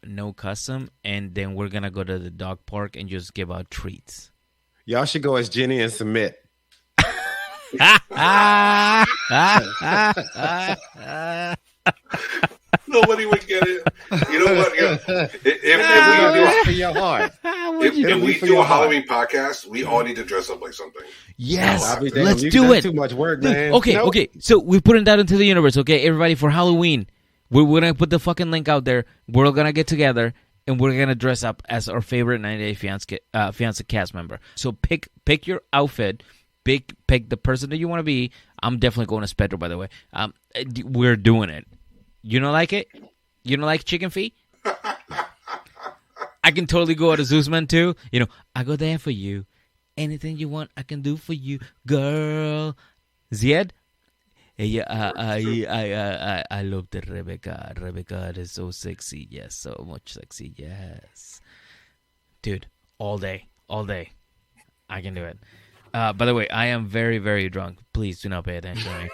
no custom, and then we're gonna go to the dog park and just give out treats. Y'all should go as Jenny and Submit. Nobody would get it. You know what? For your heart. If we do a Halloween podcast, we all need to dress up like something. Yes, I'll be damned. let's You've do done it. Too much work, Dude, man. okay, Nope. okay. So we're putting that into the universe. Okay, everybody, for Halloween, we're gonna put the fucking link out there. We're all gonna get together and we're gonna dress up as our favorite 90 Day Fiance cast member. So pick your outfit. Pick the person that you want to be. I'm definitely going to Spectre, by the way. We're doing it. You don't like it? You don't like chicken feet? I can totally go to Zeusman too. You know, I go there for you. Anything you want, I can do for you, girl. Ziad? Yeah, I love the Rebecca. Rebecca is so sexy. Yes, so much sexy. Yes. Dude, all day. I can do it. By the way, I am very, very drunk. Please do not pay attention to me.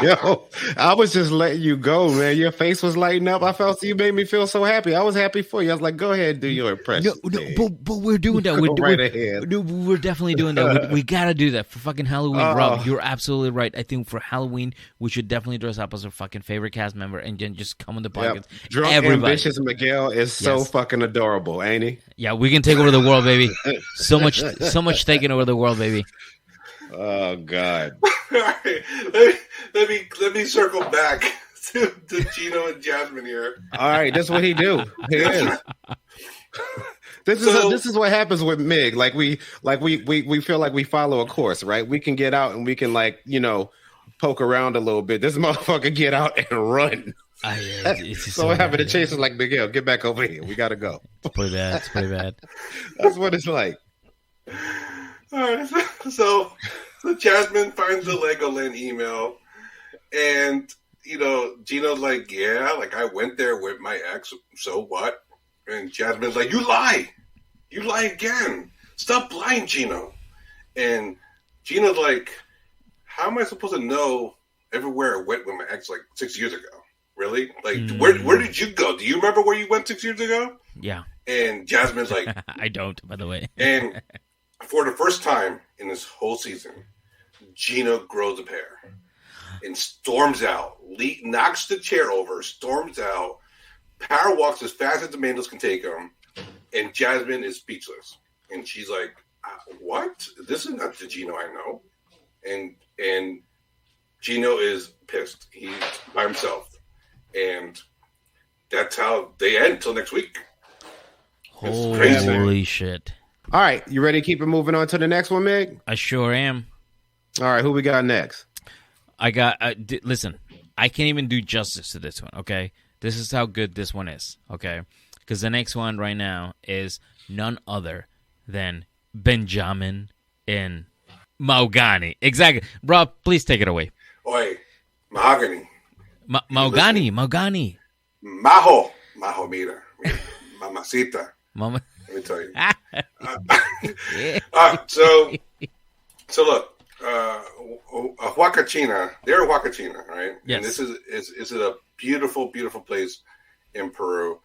Yo, I was just letting you go, man. Your face was lighting up. I felt you made me feel so happy. I was happy for you. I was like, go ahead, do your impression. No, but we're doing that. We're definitely doing that. We gotta do that for fucking Halloween, Rob. You're absolutely right. I think for Halloween, we should definitely dress up as our fucking favorite cast member and then just come on the podcast. Yep. Drunk, ambitious Miguel is so fucking adorable, ain't he? Yeah, we can take over the world, baby. So much taking over the world, baby. Oh God! All right, let me circle back to Gino and Jasmine here. All right, that's what he do. He is. This is what happens with Mig. Like we feel like we follow a course, right? We can get out and we can poke around a little bit. This motherfucker get out and run. So what happened to chase us like Miguel? Get back over here. We gotta go. It's pretty bad. That's what it's like. All right, so Jasmine finds the Legoland email, and Gino's like, yeah, like I went there with my ex. So what? And Jasmine's like, you lie again. Stop lying, Gino. And Gino's like, how am I supposed to know everywhere I went with my ex like 6 years ago? Really? Like, where did you go? Do you remember where you went 6 years ago? Yeah. And Jasmine's like, I don't, by the way. And for the first time in this whole season, Gino grows a pair and storms out, knocks the chair over, storms out, power walks as fast as the Mandels can take him, and Jasmine is speechless. And she's like, what? This is not the Gino I know. And Gino is pissed. He's by himself. And that's how they end until next week. Holy shit. All right, you ready to keep it moving on to the next one, Meg? I sure am. All right, who we got next? I got, listen, I can't even do justice to this one, okay? This is how good this one is, okay? Because the next one right now is none other than Benjamin in Mahogany. Exactly. Rob, please take it away. Oi, Mahogany. Mahogany. Maho, mira. Mamacita. Mama. Let me tell you. So look, Huacachina. They're in Huacachina, right? Yes. And this is a beautiful, beautiful place in Peru.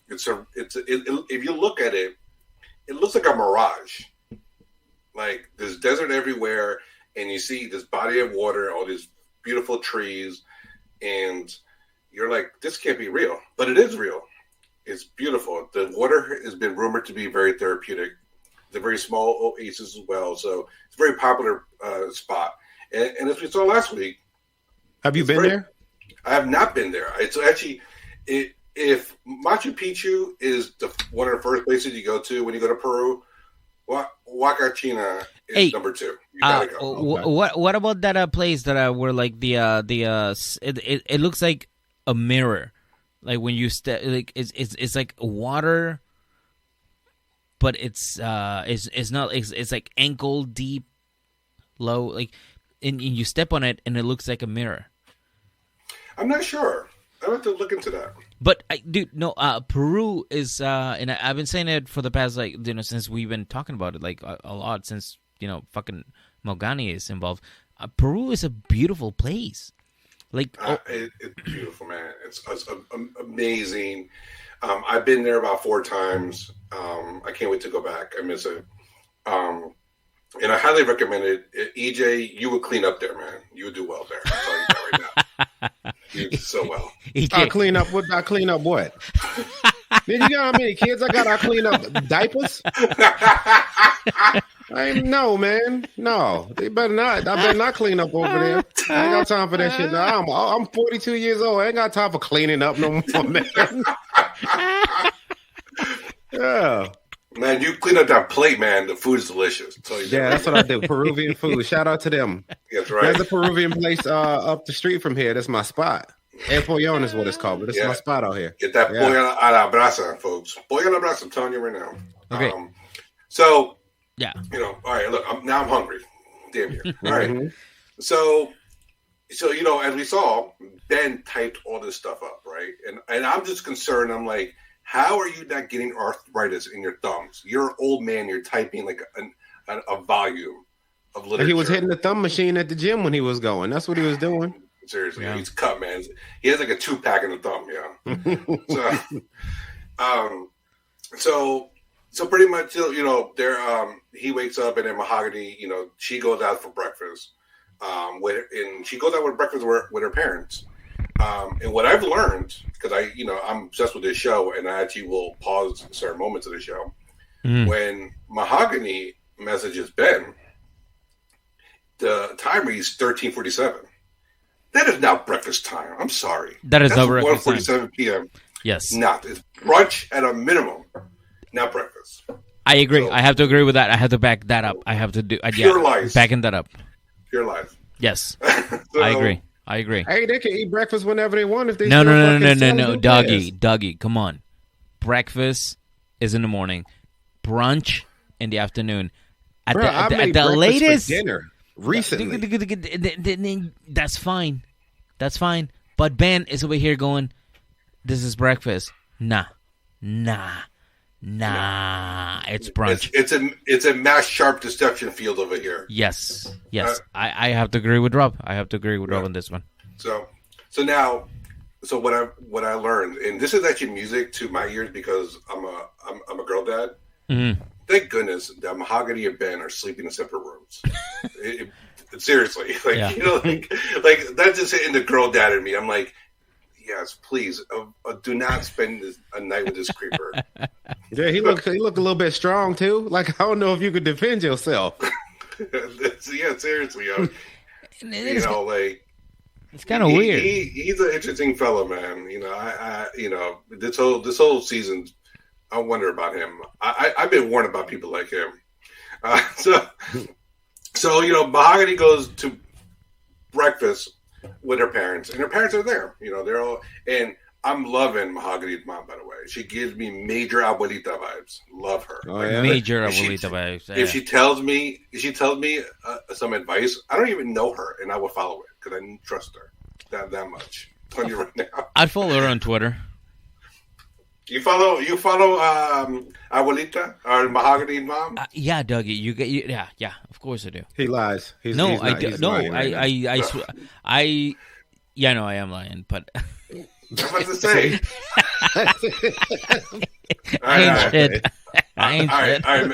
If you look at it, it looks like a mirage. Like there's desert everywhere, and you see this body of water, all these beautiful trees, and you're like, this can't be real, but it is real. It's beautiful. The water has been rumored to be very therapeutic. It's a very small oasis as well, so it's a very popular spot. And as we saw last week, have you been there? I have not been there. It's actually, if Machu Picchu is one of the first places you go to when you go to Peru, Huacachina is number 2. You gotta go. What about that place that where like it looks like a mirror. Like when you step, like it's like water, but it's not. It's like ankle deep, low. Like, and you step on it, and it looks like a mirror. I'm not sure. I have to look into that. But Peru is, and I've been saying it for the past since we've been talking about it a lot since fucking Mahogany is involved. Peru is a beautiful place. It's beautiful, man. It's amazing. I've been there about 4 times. I can't wait to go back. I miss it. And I highly recommend it. EJ, you would clean up there, man. You would do well there. I'm telling you that right now. You so well. I clean up what? Then you know how many kids I got? I clean up diapers. No, man. No, they better not. I better not clean up over there. I ain't got time for that shit. Now I'm 42 years old. I ain't got time for cleaning up no more, man. Yeah. Man, you clean up that plate, man. The food is delicious. Yeah, that's what I do. Peruvian food. Shout out to them. That's right. There's a Peruvian place up the street from here. That's my spot. El Pollón is what it's called, but it's my spot out here. Get that pollo a la brasa, folks. Pollo a la brasa. I'm telling you right now. Okay. So, yeah. All right, look, I'm hungry. Damn you. All right. So, as we saw, Ben typed all this stuff up, right? And I'm just concerned. I'm like, how are you not getting arthritis in your thumbs? You're an old man. You're typing like a volume of literature. He was hitting the thumb machine at the gym when he was going. That's what he was doing. Seriously, he's cut, man. He has like a 2-pack in the thumb, So pretty much, he wakes up and then Mahogany, she goes out for breakfast. She goes out with breakfast with her parents. And what I've learned, because I'm obsessed with this show, and I actually will pause certain moments of the show. When Mahogany messages Ben, the time reads 13:47. That is not breakfast time. I'm sorry. That's not breakfast time. 1:47 p.m. Yes. It's brunch at a minimum, not breakfast. I agree. So, I have to agree with that. I have to back that up. I have to do pure lies. Backing that up. Pure lies. Yes. So, I agree. Hey, they can eat breakfast whenever they want if they No, Doggy, come on. Breakfast is in the morning. Brunch in the afternoon. At the latest for dinner recently. That's fine. But Ben is over here going, this is breakfast. Nah. It's brunch. It's a mass sharp deception field over here. Yes. I have to agree with Rob. Rob on this one. So now what I learned, and this is actually music to my ears because I'm a girl dad. Mm-hmm. Thank goodness that Mahogany and Ben are sleeping in separate rooms. Seriously, like that's just in the girl dad in me. I'm like, yes, please, do not spend a night with this creeper. Yeah, he looked a little bit strong too. Like, I don't know if you could defend yourself. Yeah, seriously, it's kind of weird. He's an interesting fellow, man. This whole season, I wonder about him. I've been warned about people like him. So Mahogany goes to breakfast with her parents, and her parents are there. They're all, and I'm loving Mahogany's mom, by the way. She gives me major abuelita vibes. Love her. Oh, yeah. Major abuelita vibes. Yeah. If she tells me some advice, I don't even know her, and I will follow it because I trust her that much. I'm telling you right now. I'd follow her on Twitter. You follow abuelita or Mahogany's mom? Yeah, Dougie. Yeah. Of course I do. He lies. I am lying, but. I was about to say. I ain't shit. All right,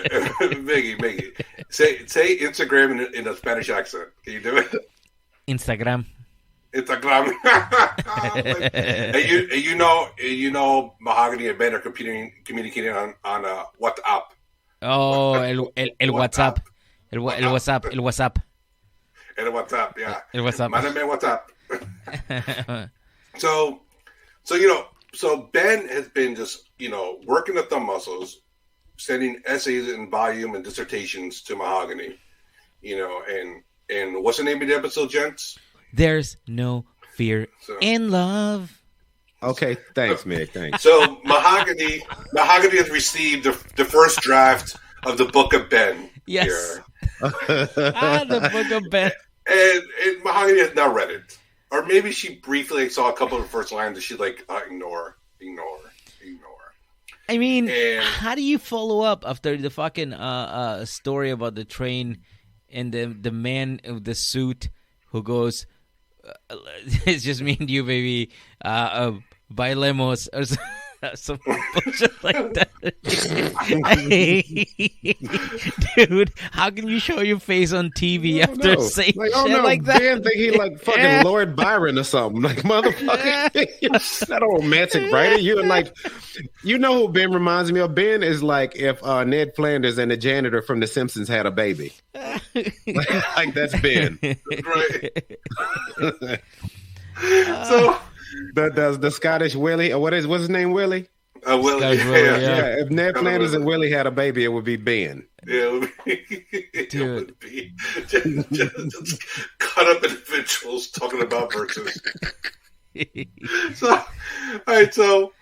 Miggy. Say Instagram in a Spanish accent. Can you do it? Instagram. And you know, Mahogany and Ben are communicating on WhatsApp. Oh, el WhatsApp. El WhatsApp. El WhatsApp, yeah. El WhatsApp. Mándame WhatsApp. So Ben has been just, working the thumb muscles, sending essays and volume and dissertations to Mahogany, and what's the name of the episode, gents? There's no fear in love. Okay, thanks, Meg. Thanks. So Mahogany has received the first draft of the Book of Ben. Yes. Here. The Book of Ben. And Mahogany has not read it. Or maybe she briefly saw a couple of the first lines and she's like, ignore. I mean, how do you follow up after the fucking story about the train and the man with the suit who goes, it's just me and you, baby, bailemos. Some bullshit like that. Dude, how can you show your face on TV after saying like, shit like that? Ben think he like fucking Lord Byron or something. Like, motherfucker, you're not a romantic writer. You're like, you know who Ben reminds me of? Ben is like if Ned Flanders and the janitor from The Simpsons had a baby. Like that's Ben. Right. So the Scottish Willie, or what's his name, Willie? Willie, yeah. If Ned Flanders and Willie had a baby, it would be Ben. Yeah, it would be just cut up individuals talking about verses. So, all right, so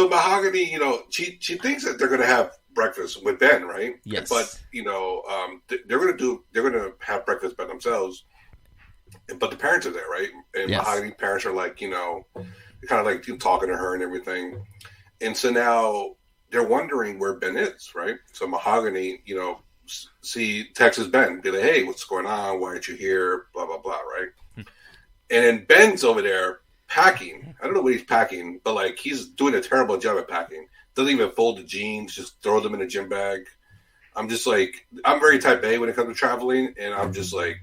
Mahogany, you know, she thinks that they're going to have breakfast with Ben, right? Yes. But you know, they're going to have breakfast by themselves. But the parents are there, right? And yes. Mahogany parents are like, you know, kind of like talking to her and everything. And so now they're wondering where Ben is, right? So Mahogany, you know, texts Ben, be like, hey, what's going on? Why aren't you here? Blah, blah, blah, right? And then Ben's over there packing. I don't know what he's packing, but like he's doing a terrible job at packing. Doesn't even fold the jeans, just throw them in a gym bag. I'm just like, I'm very type A when it comes to traveling, and I'm just like,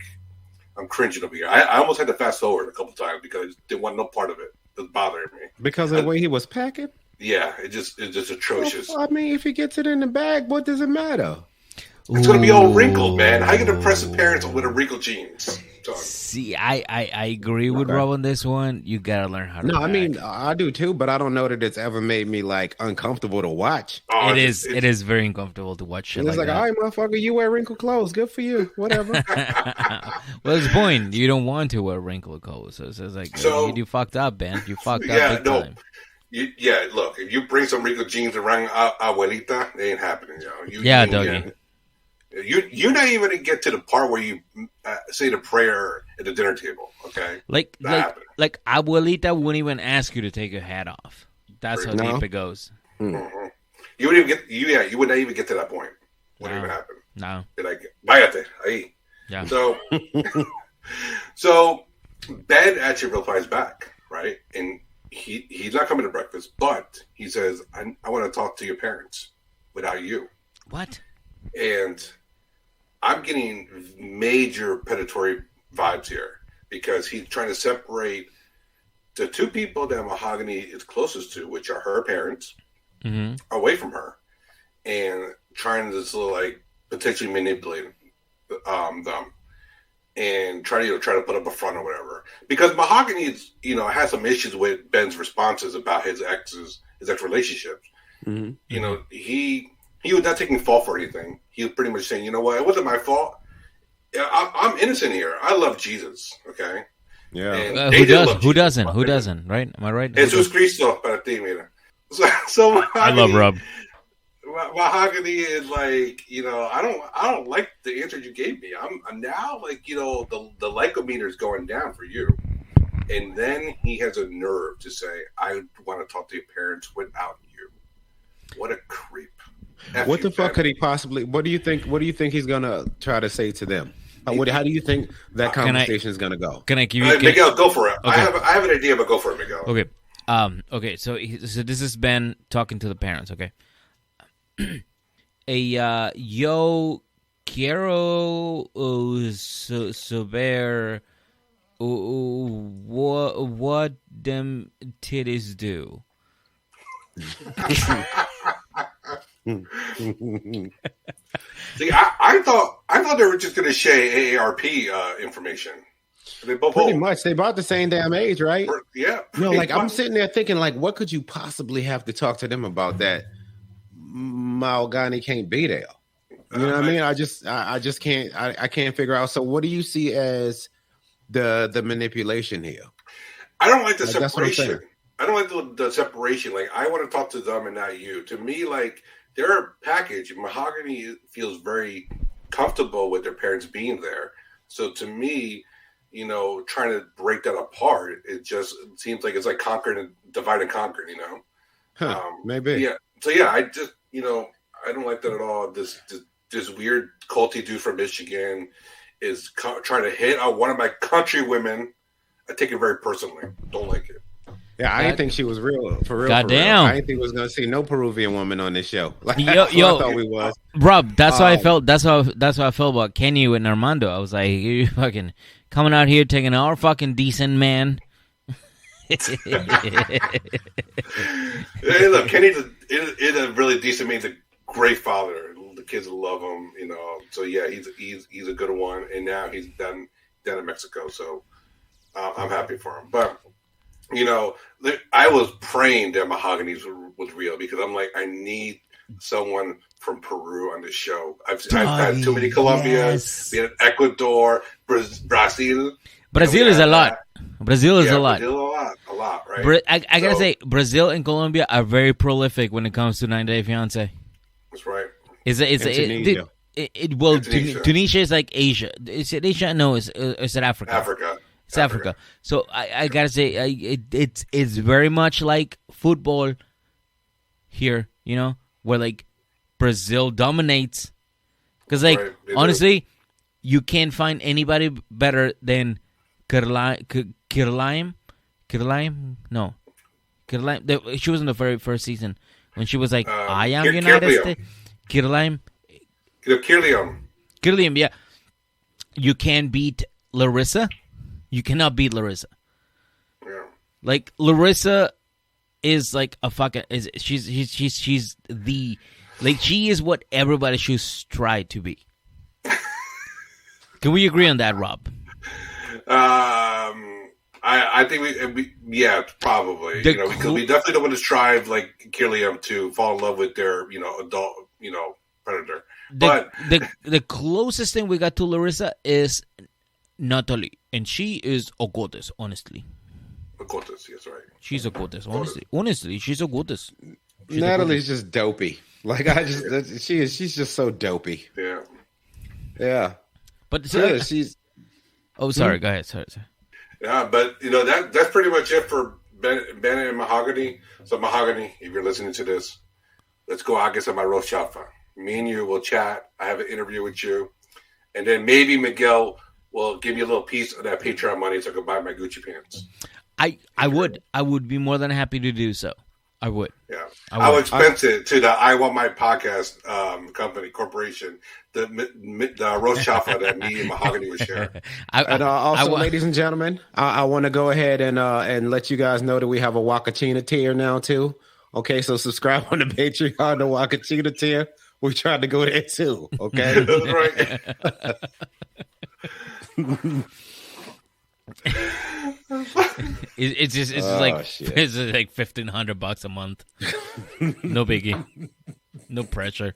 I'm cringing over here. I almost had to fast forward a couple times because I didn't want no part of it. It was bothering me. Because of the way he was packing? Yeah, it's just atrocious. Well, I mean, if he gets it in the bag, what does it matter? It's going to be all wrinkled, man. How you going to impress the parents with a wrinkled jeans? See, I agree with Rob on this one. You gotta learn how to. No, I mean I do too, but I don't know that it's ever made me like uncomfortable to watch. Oh, it is very uncomfortable to watch shit. It's like, all right, motherfucker, you wear wrinkled clothes. Good for you. Whatever. Well, it's the point. You don't want to wear wrinkled clothes, so it's like you fucked up, Ben. You fucked up big time. Look, if you bring some wrinkled jeans around abuelita, they ain't happening, yo. Doggy. You're not even going to get to the part where you say the prayer at the dinner table, okay? Like abuelita wouldn't even ask you to take your hat off. That's how deep it goes. Mm-hmm. You wouldn't even you would not even get to that point. Wouldn't even happen. No. You're like, váyate, ahí. Yeah. So Ben actually replies back, right? And he's not coming to breakfast, but he says, I want to talk to your parents without you. What? And I'm getting major predatory vibes here because he's trying to separate the two people that Mahogany is closest to, which are her parents, away from her, and trying to sort of like potentially manipulate them and try to put up a front or whatever. Because Mahogany is, has some issues with Ben's responses about his ex relationships. Mm-hmm. You know, he was not taking fault for anything. He was pretty much saying, you know what, it wasn't my fault. I'm innocent here. I love Jesus, okay? Yeah. Who doesn't, right? Am I right? Jesus Cristo para ti, mira. So I love Rob. Mahogany is like, I don't like the answer you gave me. I'm now like, the lycometer is going down for you. And then he has a nerve to say, I want to talk to your parents without you. What a creep. What the fuck could he possibly? What do you think he's gonna try to say to them? How do you think that conversation is gonna go? Can I give you? Miguel, go for it. Okay. I have an idea, but go for it, Miguel. Okay. Okay. So this is Ben talking to the parents. Okay. Yo quiero saber what them titties do. See, I thought they were just going to share AARP information. They both pretty much. They about the same damn age, right? Yeah. I'm sitting there thinking, like, what could you possibly have to talk to them about that Mahogany can't be there? You know what I mean? I just can't. I can't figure out. So, what do you see as the manipulation here? I don't like the separation. I don't like the separation. Like, I want to talk to them and not you. To me, like, their package, Mahogany feels very comfortable with their parents being there. So to me, trying to break that apart, it seems like it's like divide and conquer, maybe. Yeah. So yeah, I just, I don't like that at all. This weird culty dude from Michigan is trying to hit on one of my country women. I take it very personally. Don't like it. Yeah, I didn't think she was real for real. Goddamn. I didn't think we was gonna see no Peruvian woman on this show. Like, Yo, that's what I thought we was. Rob, that's how I felt. That's how I felt about Kenny and Armando. I was like, you fucking coming out here taking our fucking decent man. Hey, look, Kenny's a really decent man. He's a great father. The kids love him, you know. So yeah, he's a good one. And now he's down in Mexico. So I'm happy for him. But you know, I was praying that Mahogany was real because I'm like, I need someone from Peru on this show. I've had too many Colombians, Ecuador, Brazil. Brazil is a lot. Brazil is a lot. Brazil a lot, right? I gotta say, Brazil and Colombia are very prolific when it comes to 90 Day Fiance. That's right. Tunisia. Tunisia is like Asia. Is it Asia? No, it's Africa. Africa. It's Africa. So I gotta say, it's very much like football here, you know, where like Brazil dominates. Because like honestly, you can't find anybody better than Kirlaim. No, Kirlaim. She was in the very first season when she was like, "I am United States." Kirlaim. Kirliam, yeah. You can't beat Larissa. You cannot beat Larissa. Yeah. Like Larissa is like a fucking. She's the like she is what everybody should strive to be. Can we agree on that, Rob? I think we probably because we definitely don't want to strive like Killiam to fall in love with their adult predator. But the closest thing we got to Larissa is Natalie, and she is a goddess, honestly. A goddess, yes, right. She's a goddess, honestly, she's a goddess. Natalie's just dopey. Like she's just so dopey. Yeah. But she's. Oh, sorry. Go ahead. Sorry. Yeah, but that's pretty much it for Ben and Mahogany. So Mahogany, if you're listening to this, let's go August on my roast chafa. Me and you will chat. I have an interview with you, and then maybe Miguel will give you a little piece of that Patreon money so I can buy my Gucci pants. I would be more than happy to do so. I would. Yeah, I'll expense it to the I Want My Podcast corporation. The roast chafa that me and Mahogany would share. Ladies and gentlemen, I want to go ahead and let you guys know that we have a Wakachina tier now too. Okay, so subscribe on the Patreon, the Wakachina tier. We're trying to go there too. Okay, that's right. It's just like $1,500 a month. No biggie. No pressure.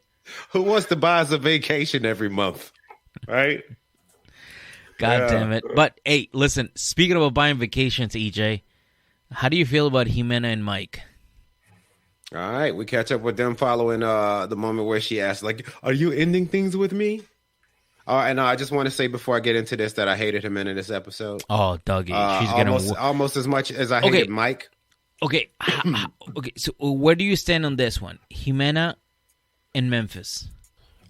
Who wants to buy us a vacation every month? Right? God damn it. But hey, listen, speaking about buying vacations, EJ, how do you feel about Jimena and Mike? All right, we catch up with them following the moment where she asked, like, "Are you ending things with me?" And I just want to say before I get into this that I hated him in this episode. Oh, Dougie, she's almost as much as I hated Mike. Okay, okay. So where do you stand on this one, Jimena and Memphis?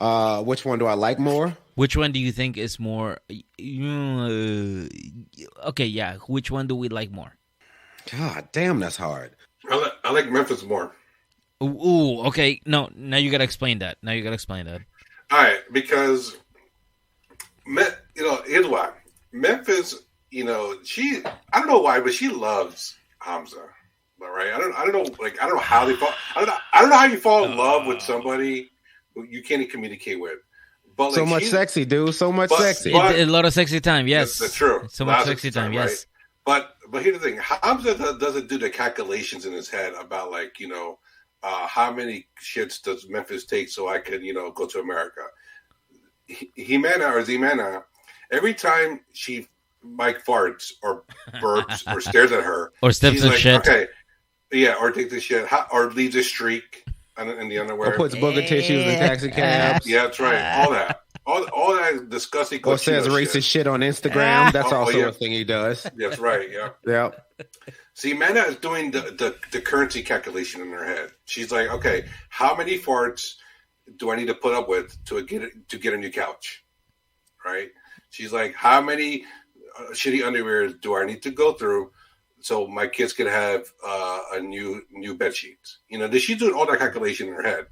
Which one do I like more? Which one do you think is more? Okay, yeah. Which one do we like more? God damn, that's hard. I like Memphis more. Ooh, okay. No, now you gotta explain that. All right, because here's why. Memphis, I don't know why, but she loves Hamza. All right, I don't know. Like, I don't know how they fall. I don't know how you fall in love with somebody who you can't communicate with. But so much sexy, dude. So much sexy. A lot of sexy time. Yes, that's true. So much sexy time. Yes. Right? But here's the thing. Hamza doesn't do the calculations in his head about how many shits does Memphis take so I can go to America. Ximena, every time Mike farts or burps or stares at her or steps in shit. Okay, yeah, or takes the shit or leaves a streak in the underwear or puts booger tissues in taxi cabs. Yeah, that's right. All that. All that disgusting. Or says racist shit on Instagram. That's also a thing he does. That's right. Yeah. Yeah. See, Mena is doing the currency calculation in her head. She's like, okay, how many farts do I need to put up with to get a new couch? Right? She's like, how many shitty underwears do I need to go through so my kids could have a new bed sheets. She's doing all that calculation in her head.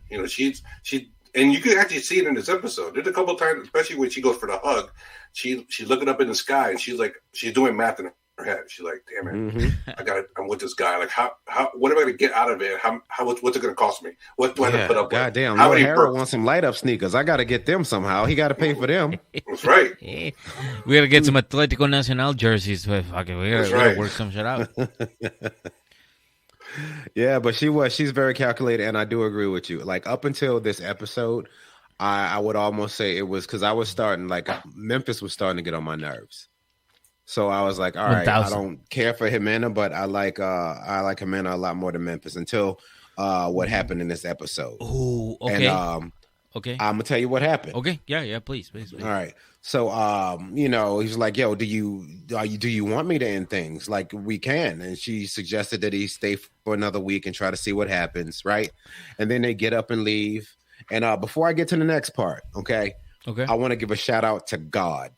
And you can actually see it in this episode. There's a couple of times, especially when she goes for the hug, she's looking up in the sky and she's doing math in her head. She's like, damn it, I'm with this guy. Like, how what am I going to get out of it? What's it going to cost me? What do I have to put up with? Goddamn, Lord Harold wants some light up sneakers. I got to get them somehow. He got to pay for them. That's right. We got to get some Atletico Nacional jerseys. We got to work some shit out. Yeah, but she's very calculated, and I do agree with you. Like, up until this episode, I would almost say it was because I was starting, like, Memphis was starting to get on my nerves. So I was like, all right, 1,000. I don't care for Jimena, but I like Jimena a lot more than Memphis until what happened in this episode. Oh, okay. And, okay. I'm gonna tell you what happened. Okay, yeah, please. All right. So, he's like, yo, do you want me to end things? Like, we can. And she suggested that he stay for another week and try to see what happens, right? And then they get up and leave. And before I get to the next part, okay, I want to give a shout out to God.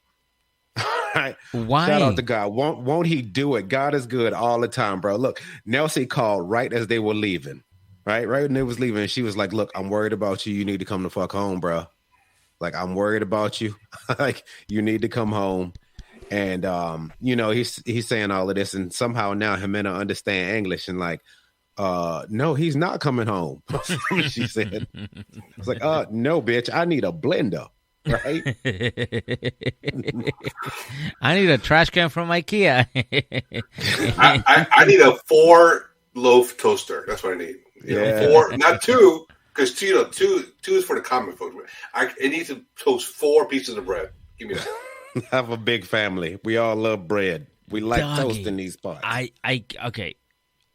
Right? Why? Shout out to God. Won't he do it? God is good all the time, bro. Look, Nelsie called right as they were leaving. Right when they was leaving, she was like, look, I'm worried about you. You need to come the fuck home, bro. Like, I'm worried about you. Like, you need to come home. And he's saying all of this, and somehow now Jimena understand English and like, no, he's not coming home. She said. It's like, no, bitch, I need a blender. Right? I need a trash can from IKEA. I need a 4-loaf toaster. That's what I need. 4, not 2, because 2 is for the common folks. It needs to toast 4 pieces of bread. Give me that. I have a big family. We all love bread. We like toast in these parts. Okay.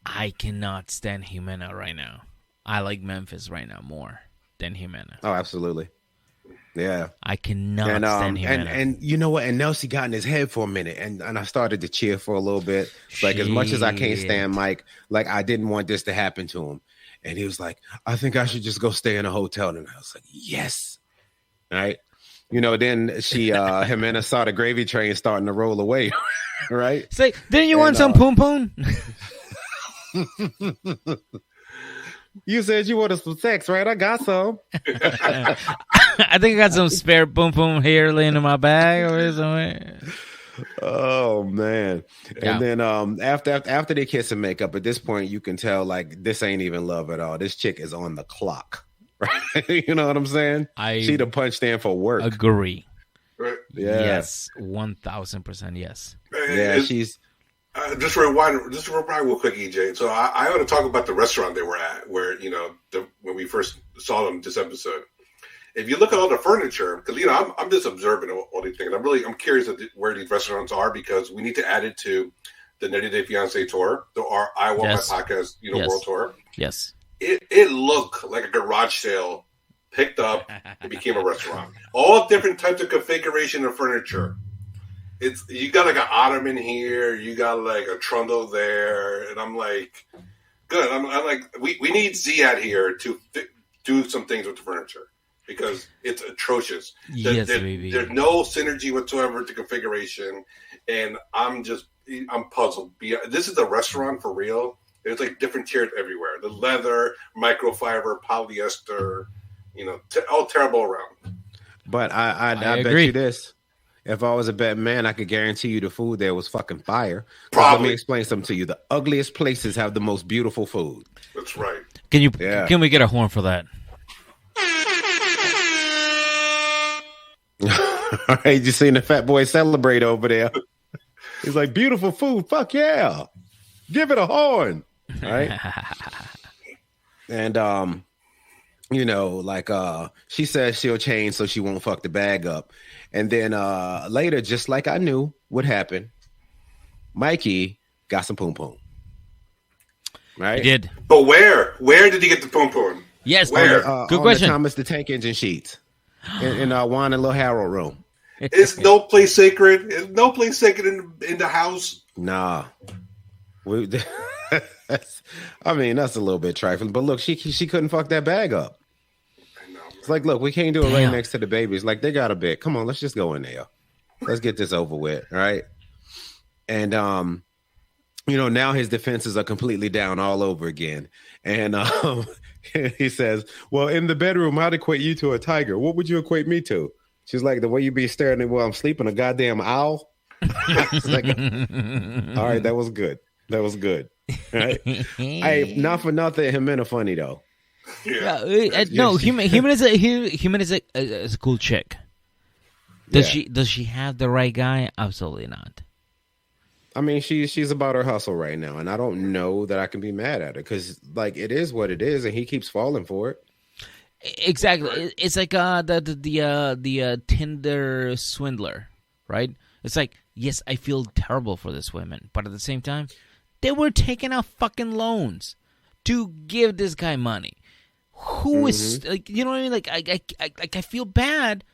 I cannot stand Jimena right now. I like Memphis right now more than Jimena. Oh, absolutely. Yeah, I cannot stand Jimena. And you know what? And Nelsie got in his head for a minute, and I started to cheer for a little bit. Like, as much as I can't stand Mike, like, I didn't want this to happen to him. And he was like, I think I should just go stay in a hotel. And I was like, yes. Right. Then she, Jimena saw the gravy train starting to roll away. Right. Say, didn't you want some poom poom? You said you wanted some sex, right? I got some. I think I got some spare boom boom here laying in my bag or somewhere. Oh man! And then after they kiss and make up, at this point you can tell like this ain't even love at all. This chick is on the clock, right? You know what I'm saying? She done punched in for work. Agree. Right. Yeah. Yes, 1,000% yes. Yeah, she's. Just rewind real quick, EJ. So I want to talk about the restaurant they were at, where when we first saw them this episode. If you look at all the furniture, because I'm just observing all these things. I'm curious where these restaurants are, because we need to add it to the 90 Day Fiancé tour, our I Want My Podcast, world tour. Yes. It looked like a garage sale picked up and became a restaurant. All different types of configuration of furniture. You got like an ottoman here, you got like a trundle there, and I'm like, good. I'm like, we need Ziad here to do some things with the furniture, because it's atrocious. Yes, baby. There's no synergy whatsoever with the configuration, and I'm puzzled. This is a restaurant for real. There's like different tiers everywhere. The leather, microfiber, polyester, all terrible around. But I bet you this. If I was a bad man, I could guarantee you the food there was fucking fire. Let me explain something to you. The ugliest places have the most beautiful food. That's right. Can we get a horn for that? All right, you seen the fat boy celebrate over there? He's like, beautiful food. Fuck yeah. Give it a horn. Right? And she says she'll change so she won't fuck the bag up. And then later, just like I knew would happen, Mikey got some poom poom. Right? He did. But where? Where did he get the poom poom? Yes. Where? Good question. The Thomas the Tank Engine sheets in Juan and Lil Harold room. It's no place sacred. It's no place sacred in the house. Nah. I mean, that's a little bit trifling. But look, she couldn't fuck that bag up. It's like, look, we can't do it right next to the babies. Like, they got a bed. Come on, let's just go in there. Let's get this over with, right? And now his defenses are completely down all over again. And he says, well, in the bedroom, I'd equate you to a tiger. What would you equate me to? She's like, the way you be staring at me while I'm sleeping, a goddamn owl. Like, all right, that was good. That was good. Right? Hey, not for nothing, Jimena funny though. No, Jimena is a cool chick. Does she have the right guy? Absolutely not. I mean, she's about her hustle right now, and I don't know that I can be mad at her because, like, it is what it is, and he keeps falling for it. Exactly, it's like the Tinder swindler, right? It's like, yes, I feel terrible for this woman, but at the same time, they were taking out fucking loans to give this guy money. Who is like, you know what I mean? Like, I feel bad,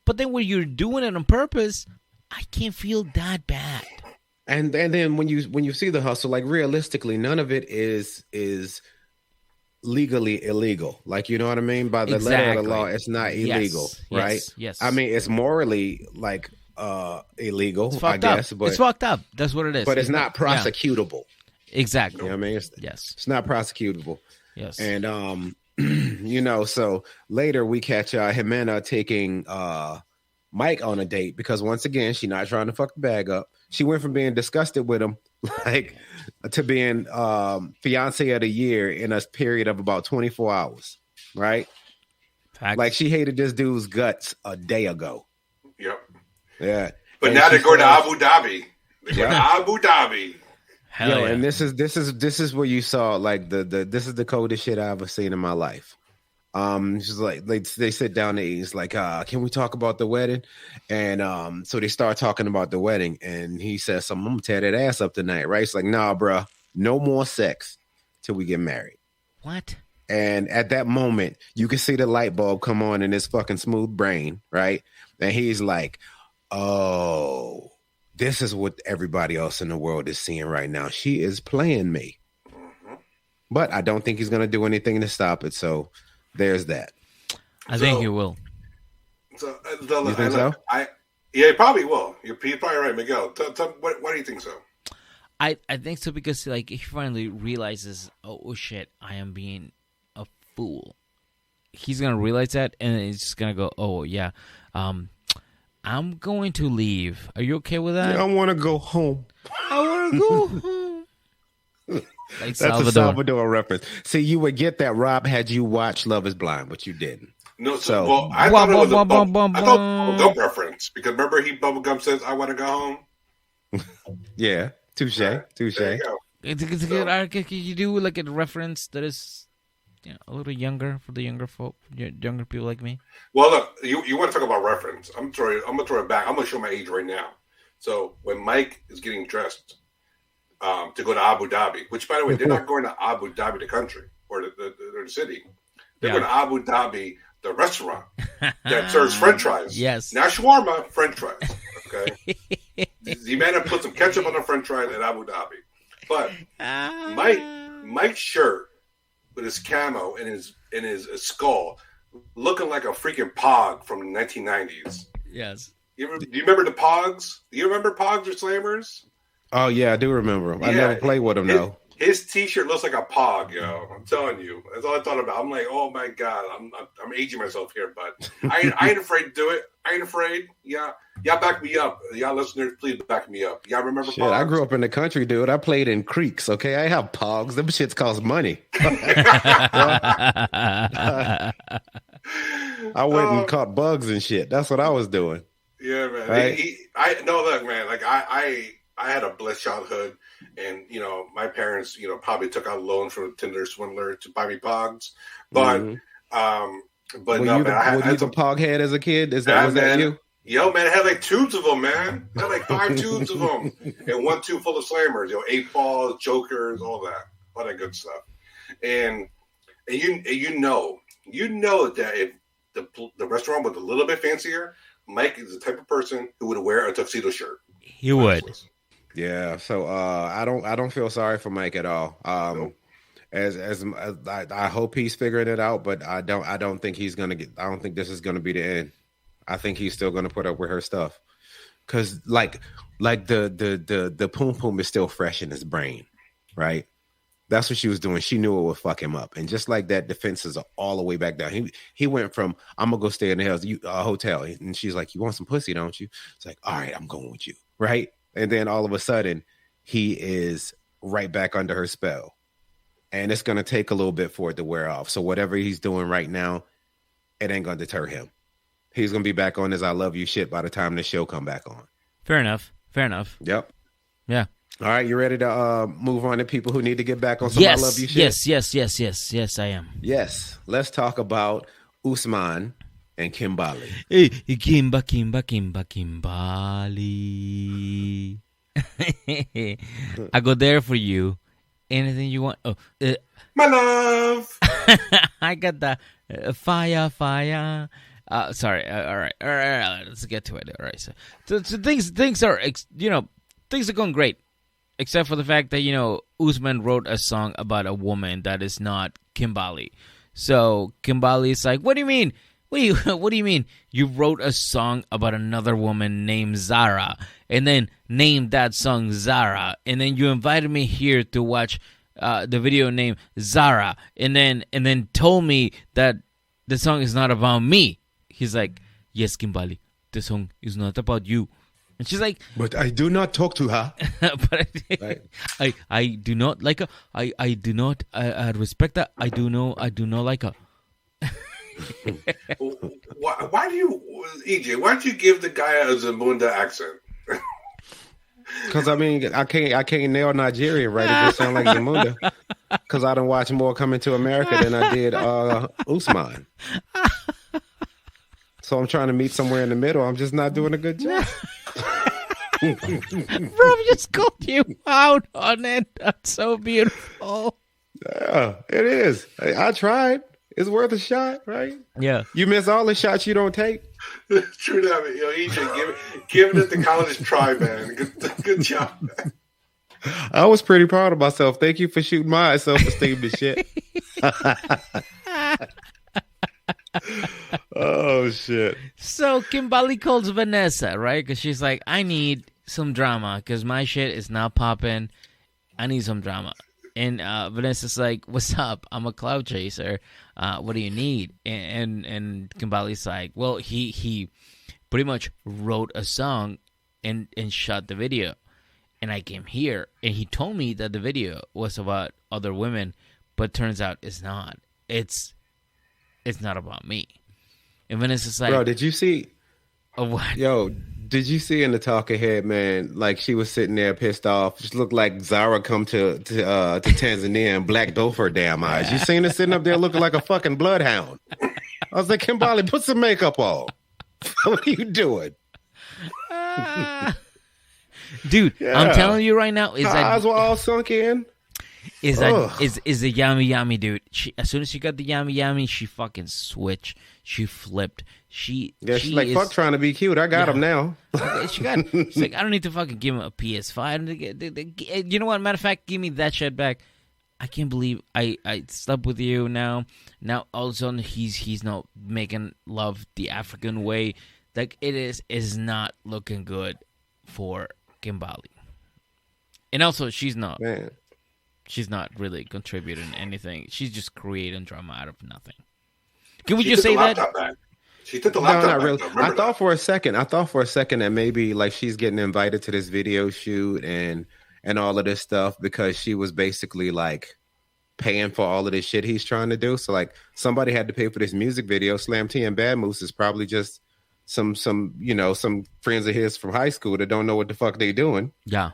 but then when you're doing it on purpose, I can't feel that bad. And then when you see the hustle, like realistically, none of it is legally illegal. Like, you know what I mean? By the letter of the law, it's not illegal, right? Yes. I mean, it's morally like illegal, I guess, but it's fucked up. That's what it is. But it's not prosecutable. Yeah. Exactly. You know what I mean? It's not prosecutable. Yes. And so later we catch Jimena taking Mike on a date because once again, she's not trying to fuck the bag up. She went from being disgusted with him, like, to being fiance of the year in a period of about 24 hours, right? Facts. Like, she hated this dude's guts a day ago. Yep. Yeah. But And now she they're going to says- Abu Dhabi. They're going to Abu Dhabi. Hell Yo, yeah. and this is where you saw like this is the coldest shit I've ever seen in my life. She's like they sit down and he's like, can we talk about the wedding? And so they start talking about the wedding, and he says something, I'm gonna tear that ass up tonight, right? It's like, nah, bro, no more sex till we get married. What? And at that moment, you can see the light bulb come on in his fucking smooth brain, right? And he's like, oh, this is what everybody else in the world is seeing right now. She is playing me. But I don't think he's going to do anything to stop it. So there's that. I think he will. So, You think so? Yeah, he probably will. You're probably right, Miguel. Why do you think so? I think so because, like, he finally realizes, oh shit, I am being a fool. He's gonna realize that, and he's just gonna go, oh yeah, I'm going to leave. Are you okay with that? I want to go home. I want to go home. Like That's a Salvador reference. See, you would get that, Rob, had you watched Love is Blind, but you didn't. No, So- well, I thought it was a bubblegum reference because remember bubblegum says, "I want to go home." Yeah, touche. There you go. It's a good arc. You do like a reference that is, a little younger for the younger folk, younger people like me. Well, look, you want to talk about reference? I'm gonna throw it back. I'm gonna show my age right now. So when Mike is getting dressed to go to Abu Dhabi, which by the way, they're not going to Abu Dhabi, the country or the city. They're going to Abu Dhabi, the restaurant that serves French fries. Yes. Not shawarma, French fries. Okay. The man put some ketchup on the French fries at Abu Dhabi. But Mike's shirt with his camo and his skull looking like a freaking Pog from the 1990s. Yes. Do you remember the Pogs? Do you remember Pogs or Slammers? Oh, yeah, I do remember him. I Yeah. never played with him, though. His T-shirt looks like a Pog, yo. I'm telling you. That's all I thought about. I'm like, oh my god, I'm aging myself here, but I ain't afraid to do it. I ain't afraid. Yeah, y'all back me up. Y'all listeners, please back me up. Y'all remember? Shit, Pogs? I grew up in the country, dude. I played in creeks, okay? I have pogs. Them shits cost money. I went and caught bugs and shit. That's what I was doing. Yeah, man. Right? Look, man. Like I had a blessed childhood, and my parents, probably took out loans from a Tinder swindler to buy me Pogs, but but Were no, you man. I the had pog head as a kid? Was that you? Yo, man, I had like tubes of them, man. I had like 5 tubes of them, and 1 tube full of slammers. 8 balls, jokers, all that good stuff. And you know that if the restaurant was a little bit fancier, Mike is the type of person who would wear a tuxedo shirt. He would. Yeah, so I don't feel sorry for Mike at all. As I hope he's figuring it out, but I don't think he's gonna get. I don't think this is gonna be the end. I think he's still gonna put up with her stuff. because like the poom poom is still fresh in his brain, right? That's what she was doing. She knew it would fuck him up, and just like that, defenses are all the way back down. He went from I'm gonna go stay in the hotel, and she's like, "You want some pussy, don't you?" It's like, "All right, I'm going with you," right? And then all of a sudden, he is right back under her spell, and it's gonna take a little bit for it to wear off. So whatever he's doing right now, it ain't gonna deter him. He's gonna be back on his "I love you" shit by the time the show come back on. Fair enough. Yep. Yeah. All right, you ready to move on to people who need to get back on some "I love you" shit? Yes, I am. Yes. Let's talk about Usman and Kimbaly. Hey, Kimbaly. I go there for you. Anything you want. Oh, My love. I got the fire. Sorry. All right. Let's get to it. All right. So things are, things are going great, except for the fact that Usman wrote a song about a woman that is not Kimbaly. So Kimbaly is like, "What do you mean? What do you mean? You wrote a song about another woman named Zara, and then named that song Zara, and then you invited me here to watch the video named Zara, and then told me that the song is not about me." He's like, "Yes, Kimbaly, the song is not about you." And she's like, "But I do not talk to her." But I do not like her. I do not respect her. I do not like her. Why do you, EJ? Why don't you give the guy a Zamunda accent? Because I can't nail Nigerian right. It just sounds like Zamunda. Because I done watched more Coming to America than I did Usman. So I'm trying to meet somewhere in the middle. I'm just not doing a good job. Bro, just called you out on it. That's so beautiful. Yeah, it is. I tried. It's worth a shot, right? Yeah. You miss all the shots you don't take. True that, EJ, giving it the college try, man. Good job, man. I was pretty proud of myself. Thank you for shooting my self-esteem to shit. Oh, shit. So Kimbaly calls Vanessa, right? Because she's like, "I need some drama because my shit is not popping. I need some drama." And Vanessa's like, "What's up? I'm a cloud chaser. What do you need?" And Kimbaly's like, "Well, he pretty much wrote a song and shot the video. And I came here, and he told me that the video was about other women, but turns out it's not. It's not about me." And Vanessa's like, "Bro, did you see? What? Yo, did you see in the talking head, man? Like she was sitting there pissed off. Just looked like Zara come to Tanzania and blacked both her damn eyes. You seen her sitting up there looking like a fucking bloodhound. I was like, Kimbaly, put some makeup on. What are you doing?" Dude, yeah. I'm telling you right now, her eyes were all sunk in. Is a yummy, dude. As soon as she got the yummy, she fucking switched. She flipped. She's like, fuck trying to be cute. I got him now. She's like, I don't need to fucking give him a PS5. You know what? Matter of fact, give me that shit back. I can't believe I slept with you now. Now all of a sudden he's not making love the African way. Like it is not looking good for Kimbaly. And also she's not really contributing anything. She's just creating drama out of nothing. Can we just say that? She took the laptop. Not really. I thought for a second that maybe like she's getting invited to this video shoot and all of this stuff because she was basically like paying for all of this shit he's trying to do. So like somebody had to pay for this music video. Slam T and Bad Moose is probably just some friends of his from high school that don't know what the fuck they doing. Yeah.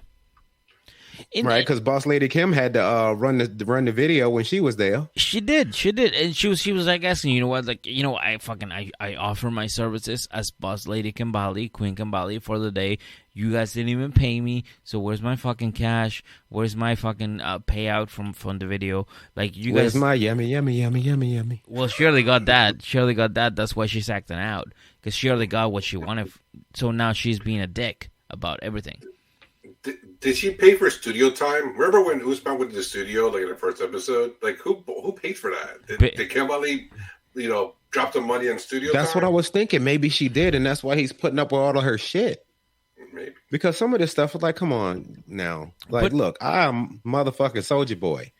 Right, because Boss Lady Kim had to run the video when she was there. She did, and she was like asking, you know what, like I offer my services as Boss Lady Kimbaly, Queen Kimbaly for the day. You guys didn't even pay me, so where's my fucking cash? Where's my fucking payout from the video? Like you where's guys, my yummy? Well, she already got that. That's why she's acting out because she already got what she wanted. So now she's being a dick about everything. Did she pay for studio time? Remember when Usman went to the studio, like in the first episode? Like who paid for that? Did Kimbaly, drop the money on studio That's time? what I was thinking. Maybe she did, and that's why he's putting up with all of her shit. Maybe. Because some of this stuff is like, come on now. Like, look, I'm motherfucking Soldier Boy.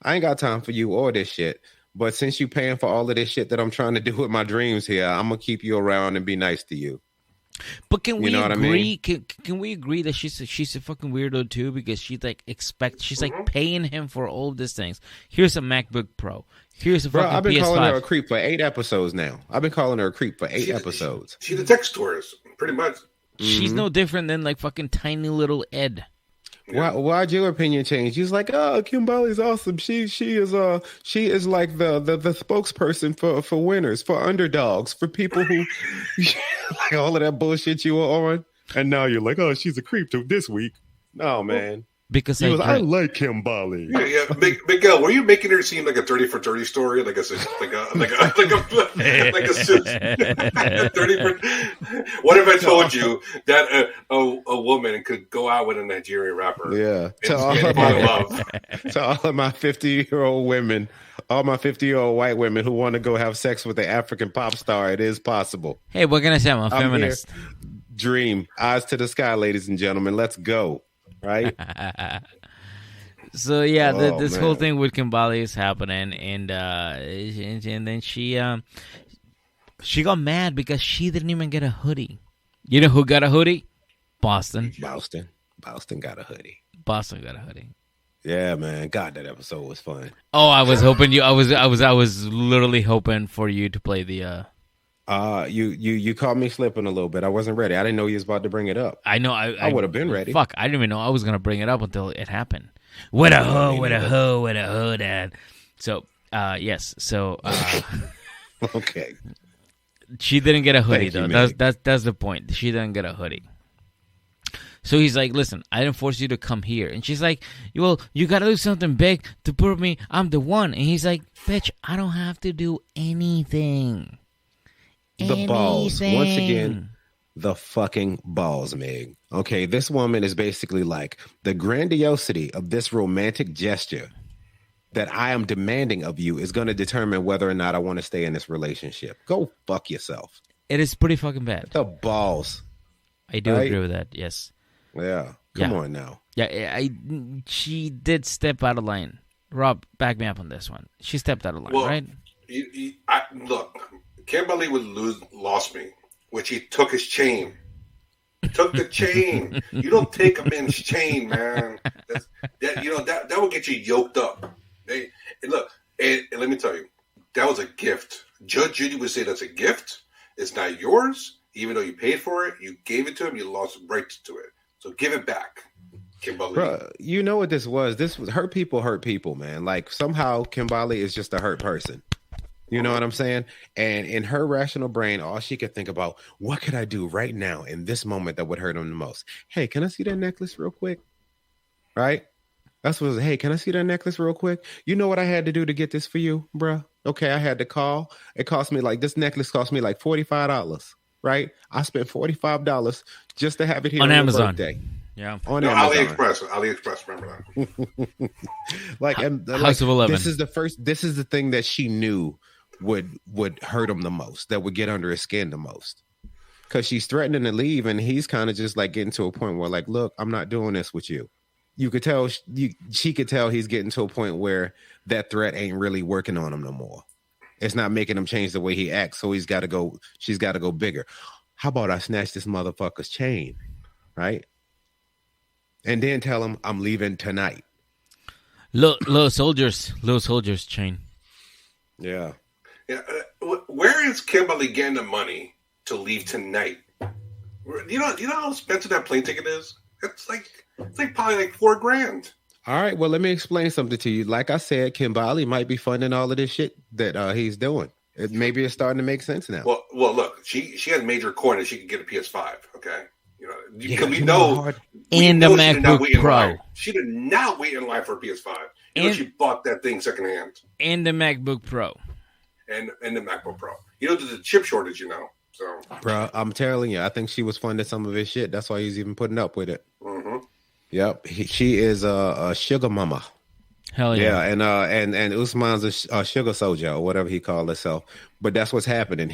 I ain't got time for you or this shit. But since you paying for all of this shit that I'm trying to do with my dreams here, I'm gonna keep you around and be nice to you. But can we agree? I mean? Can we agree that she's a fucking weirdo too? Because she's like paying him for all of these things. Here's a MacBook Pro. Here's a fucking PS5. I've been calling her a creep for 8 episodes now. I've been calling her a creep for 8 episodes. She's a text tourist, pretty much. She's no different than like fucking tiny little Ed. Why'd your opinion change? She's like, oh, Kimbaly's awesome. She is like the spokesperson for winners, for underdogs, for people who like all of that bullshit you were on. And now you're like, oh, she's a creep to this week. No, man. Because I like Kimbaly. Yeah. Miguel, were you making her seem like a 30 for 30 story? Like a 30 for. What if I told you that a woman could go out with a Nigerian rapper? Yeah. To all of my 50-year-old women, all my 50-year-old white women who want to go have sex with the African pop star, it is possible. Hey, what can I say? I'm a feminist. Dream. Eyes to the sky, ladies and gentlemen. Let's go. Right. So yeah, this whole thing with Kimbaly is happening, and then she got mad because she didn't even get a hoodie. You know who got a hoodie? Boston got a hoodie. Boston got a hoodie. Yeah, man. God, that episode was fun. Oh, I was hoping you. I was literally hoping for you to play the. You caught me slipping a little bit. I wasn't ready. I didn't know you was about to bring it up. I know. I would have been ready. Fuck, I didn't even know I was gonna bring it up until it happened. What a hoe, Dad. So, yes. So, okay. She didn't get a hoodie though. You, that's the point. She didn't get a hoodie. So he's like, listen, I didn't force you to come here. And she's like, well, you got to do something big to prove me I'm the one. And he's like, bitch, I don't have to do anything. The balls. Once again, the fucking balls, Meg. Okay, this woman is basically like the grandiosity of this romantic gesture that I am demanding of you is going to determine whether or not I want to stay in this relationship. Go fuck yourself. It is pretty fucking bad. The balls. I do agree with that, yes. Yeah, come on now. Yeah, she did step out of line. Rob, back me up on this one. She stepped out of line, right? Look, Kimbaly lost me when she took his chain. Took the chain. You don't take a man's chain, man. That will get you yoked up. And let me tell you, that was a gift. Judge Judy would say that's a gift. It's not yours, even though you paid for it. You gave it to him. You lost rights to it. So give it back, Kimbaly. Bro, you know what this was? This was hurt people, man. Like somehow Kimbaly is just a hurt person. You know what I'm saying? And in her rational brain, all she could think about, what could I do right now in this moment that would hurt him the most? Hey, can I see that necklace real quick? Right? That's what it was. Hey, can I see that necklace real quick? You know what I had to do to get this for you, bro? Okay, I had to call. It cost me this necklace cost me like $45, right? I spent $45 just to have it here on Amazon. Birthday. Yeah. On Amazon. AliExpress, remember that. House of 11. This is the thing that she knew would hurt him the most, that would get under his skin the most, because she's threatening to leave, and he's kind of just like getting to a point where like, look, I'm not doing this with you. You could tell she could tell he's getting to a point where that threat ain't really working on him no more. It's not making him change the way he acts, so she's got to go bigger. How about I snatch this motherfucker's chain, right? And then tell him I'm leaving tonight. Little soldiers chain. Yeah. Yeah, where is Kimbaly getting the money to leave tonight? You know how expensive that plane ticket is? It's probably like $4,000. All right, well, let me explain something to you. Like I said, Kimbaly might be funding all of this shit that he's doing. Maybe it's starting to make sense now. Well, look, she had major coin and she could get a PS5. Okay, we know and the MacBook Pro. She did not wait in line for a PS5. She bought that thing secondhand. And the MacBook Pro. And the MacBook Pro. There's a chip shortage, So, bro, I'm telling you, I think she was funding some of his shit. That's why he's even putting up with it. Mm-hmm. Yep, she is a sugar mama. Hell yeah! And Usman's a sugar soldier or whatever he called himself. But that's what's happening.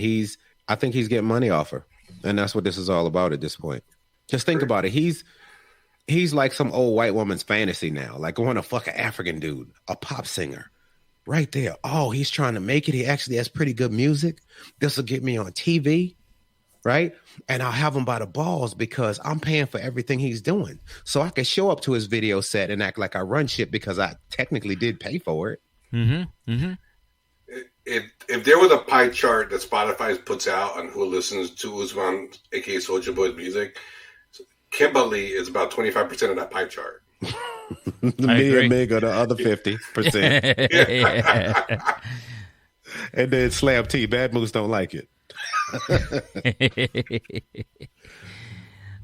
I think he's getting money off her, and that's what this is all about at this point. Just think about it. He's like some old white woman's fantasy now. Like, I want to fuck an African dude, a pop singer. Right there. Oh, he's trying to make it. He actually has pretty good music. This will get me on TV, right? And I'll have him by the balls because I'm paying for everything he's doing. So I can show up to his video set and act like I run shit because I technically did pay for it. Mm-hmm. Mm-hmm. If there was a pie chart that Spotify puts out on who listens to Usman, aka Soulja Boy's music, Kimbaly is about 25% of that pie chart. Me and Mig are the other 50%. And then Slam T, Bad Moves don't like it.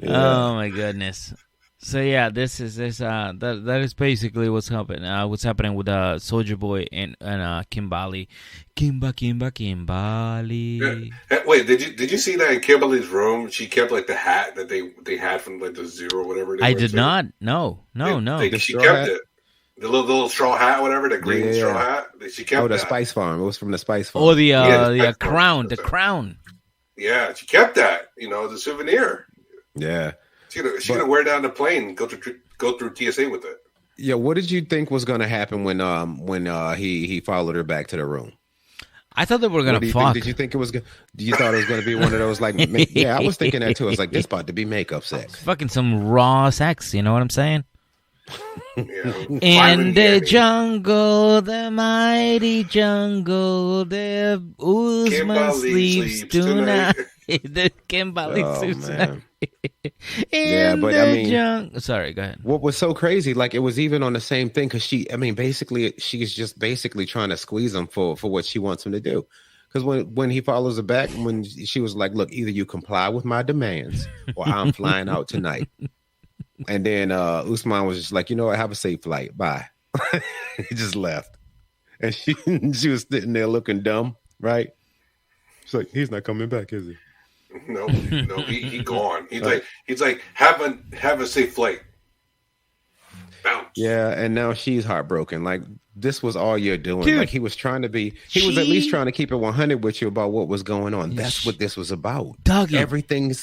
Oh my goodness. So yeah, that is basically what's happening. What's happening with Soulja Boy and Kimbaly. Kimbaly. Yeah. Wait, did you see that in Kimberly's room? She kept like the hat that they had from like the Zero or whatever. I did not. No. She kept it. The little straw hat, whatever, the green straw hat. She kept. Oh, the Spice Farm. It was from the Spice Farm. Oh, the crown. The crown. Yeah, she kept that. As a souvenir. Yeah. She's gonna wear it down the plane and go through TSA with it. Yeah, what did you think was gonna happen when he followed her back to the room? I thought they were gonna fuck. Did you think it was? You thought it was gonna be one of those like? Yeah, I was thinking that too. I was like, this about to be makeup sex. Fucking some raw sex. You know what I'm saying? Yeah, in the jungle, the mighty jungle, there Usman sleeps tonight. The Kimbaly sleeps tonight. Yeah, but I mean, sorry, go ahead. What was so crazy, like it was even on the same thing because basically she's just basically trying to squeeze him for what she wants him to do. Because when he follows her back, when she was like, "Look, either you comply with my demands, or I'm flying out tonight." And then Usman was just like, "You know what? Have a safe flight. Bye." He just left, and she was sitting there looking dumb, right? She's like, "He's not coming back, is he?" No, he gone. He's like, have a safe flight. Bounce. Yeah, and now she's heartbroken. Like, this was all you're doing. Dude, like, he was at least trying to keep it 100 with you about what was going on. That's what this was about. Doggy. Everything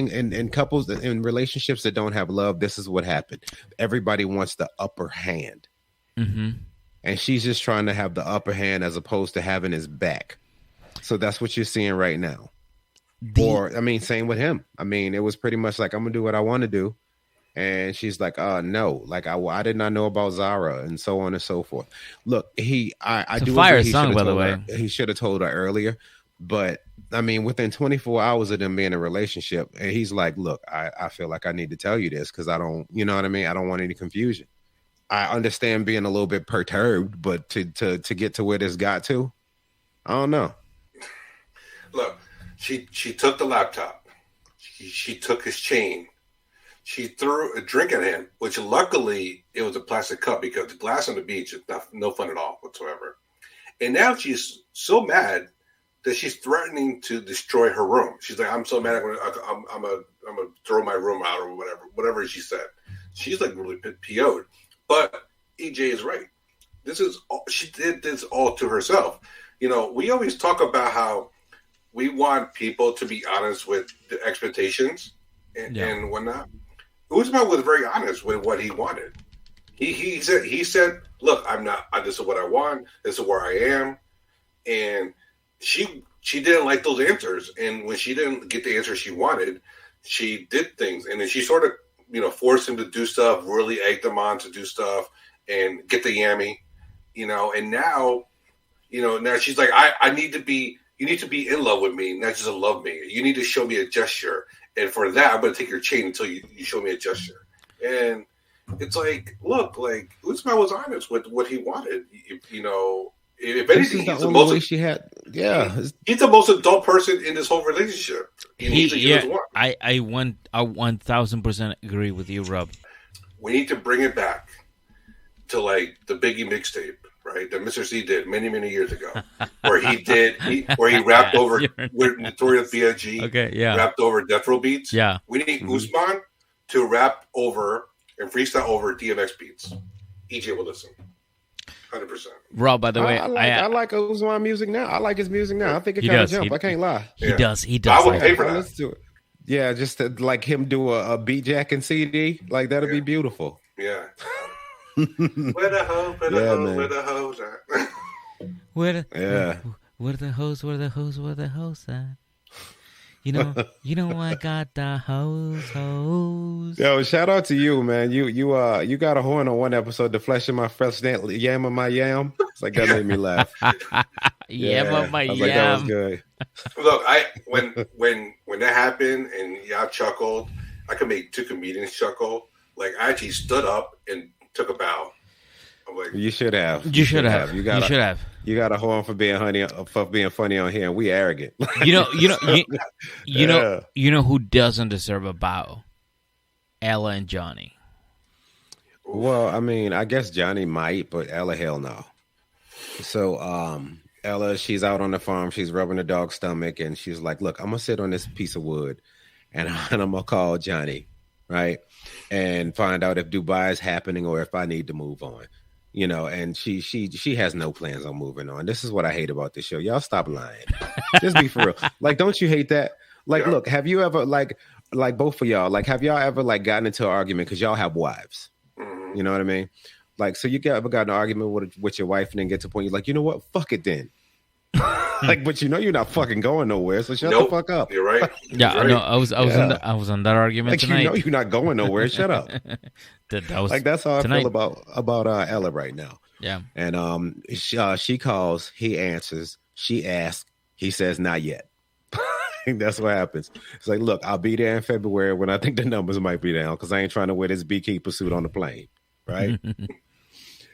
in couples, in relationships that don't have love, this is what happened. Everybody wants the upper hand. Mm-hmm. And she's just trying to have the upper hand as opposed to having his back. So that's what you're seeing right now. Same with him. I mean, it was pretty much like, I'm gonna do what I want to do, and she's like, no, like I did not know about Zara, and so on and so forth. Look, I do fire song, by the way. He should have told her earlier, but I mean, within 24 hours of them being in a relationship, and he's like, look, I feel like I need to tell you this because I don't, you know what I mean? I don't want any confusion. I understand being a little bit perturbed, but to get to where this got to, I don't know. Look. She took the laptop. She took his chain. She threw a drink at him, which luckily it was a plastic cup because the glass on the beach is no fun at all whatsoever. And now she's so mad that she's threatening to destroy her room. She's like, "I'm so mad, I'm gonna throw my room out or whatever she said." She's like really PO'd. But EJ is right. She did this all to herself. We always talk about how we want people to be honest with the expectations and whatnot. Usman was very honest with what he wanted. He said, "Look, I'm not. This is what I want. This is where I am." And she didn't like those answers. And when she didn't get the answer she wanted, she did things. And then she sort of, forced him to do stuff, really egged him on to do stuff and get the yammy, And now, now she's like, I need to be. You need to be in love with me, not just love me. You need to show me a gesture. And for that, I'm going to take your chain until you show me a gesture. And it's like, look, like, Usman was honest with what he wanted. If anything, he's the most... she had. Yeah. He's the most adult person in this whole relationship. I 1000% agree with you, Rob. We need to bring it back to, like, the Biggie mixtape. Right, that Mr. C did many years ago, where he rapped over with Notorious B.I.G. Okay, yeah, rapped over Death Row beats. Yeah, we need Usman to rap over and freestyle over DMX beats. EJ will listen, 100%. Rob, by the way, I like Usman music now. I like his music now. I think it kind of jump. I can't lie. He does. I would pay for that. Listen to it. Yeah, just to, like him do a beat jack and CD, like that'd be beautiful. Yeah. Where the hoe? Where the hoe? man. Where the hoes at? Where the Yeah. where the hoes? Where the hoes? Where the hoes at? You know, I got the hoes. Yo, shout out to you, man. You got a horn on one episode, the flesh of my fresh yam of my yam. It's like that made me laugh. Yeah, my I was yam. like, that was good. Look, when that happened and y'all chuckled, I could make two comedians chuckle. Like I actually stood up and took a bow. I'm like, You should have. You should have. You You should have. You got a horn for being funny on here, and we arrogant. You know who doesn't deserve a bow? Ella and Johnny. Well, I mean, I guess Johnny might, but Ella, hell no. So, Ella, she's out on the farm. She's rubbing the dog's stomach, and she's like, "Look, I'm gonna sit on this piece of wood, and I'm gonna call Johnny, right, and find out if Dubai is happening or if I need to move on." You know, and she has no plans on moving on. This is what I hate about this show. Y'all stop lying. Just be for real. Like, don't you hate that? Like, look, have you ever like both of y'all, like, have y'all ever like gotten into an argument because y'all have wives? You know what I mean? Like, so you ever got in an argument with your wife and then get to a point you're like, you know what? Fuck it then. Like, but you know you're not fucking going nowhere, so shut the fuck up. You're right. Yeah, You're right. no, I was on that argument Like, tonight. you know you're not going nowhere. Shut up. that was Like, that's how tonight. I feel about Ella right now. Yeah. And she calls, he answers, she asks, he says not yet. That's what happens. It's like, look, I'll be there in February when I think the numbers might be down because I ain't trying to wear this beekeeper suit on the plane, right?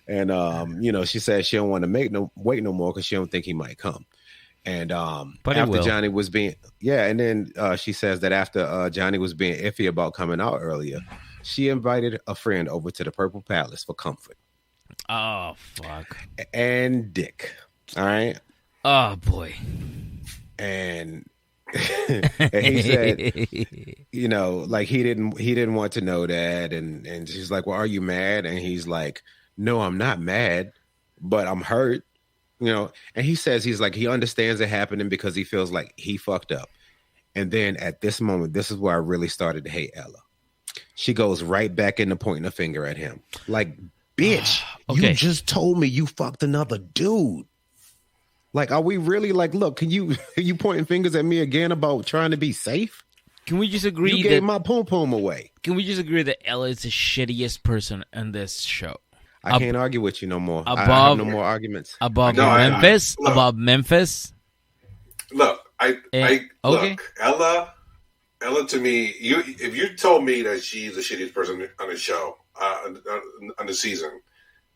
And you know, she said she don't want to wait no more because she don't think he might come. And But after will. Johnny was being and then she says that after Johnny was being iffy about coming out earlier, she invited a friend over to the Purple Palace for comfort. Oh fuck. And dick. All right. Oh boy. And and he said, you know, like he didn't want to know that, and she's like, well, are you mad? And he's like, no, I'm not mad, but I'm hurt, you know. And he says he's like, he understands it happening because he feels like he fucked up. And then at this moment, this is where I really started to hate Ella. She goes right back into pointing a finger at him, like, bitch, Okay. you just told me you fucked another dude. Like, are we really like, look, are you pointing fingers at me again about trying to be safe? Can we just agree You gave my pom pom away. Can we just agree that Ella is the shittiest person in this show? I can't argue with you no more. I have Above- no more arguments. Above No, Memphis? look. Above Memphis? Look, okay. look, Ella to me, if you told me that she's the shittiest person on the show, on the season,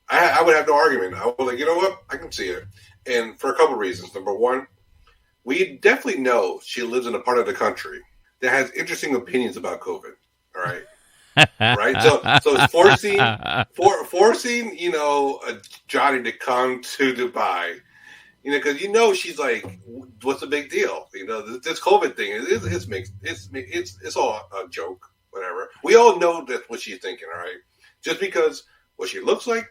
I would have no argument. I was like, you know what? I can see it. And for a couple of reasons. Number one, we definitely know she lives in a part of the country that has interesting opinions about COVID. All right. Right. So it's forcing, you know, Johnny to come to Dubai, you know, because you know she's like, what's the big deal? You know, this COVID thing it's all a joke, whatever. We all know that's what she's thinking. All right, just because what she looks like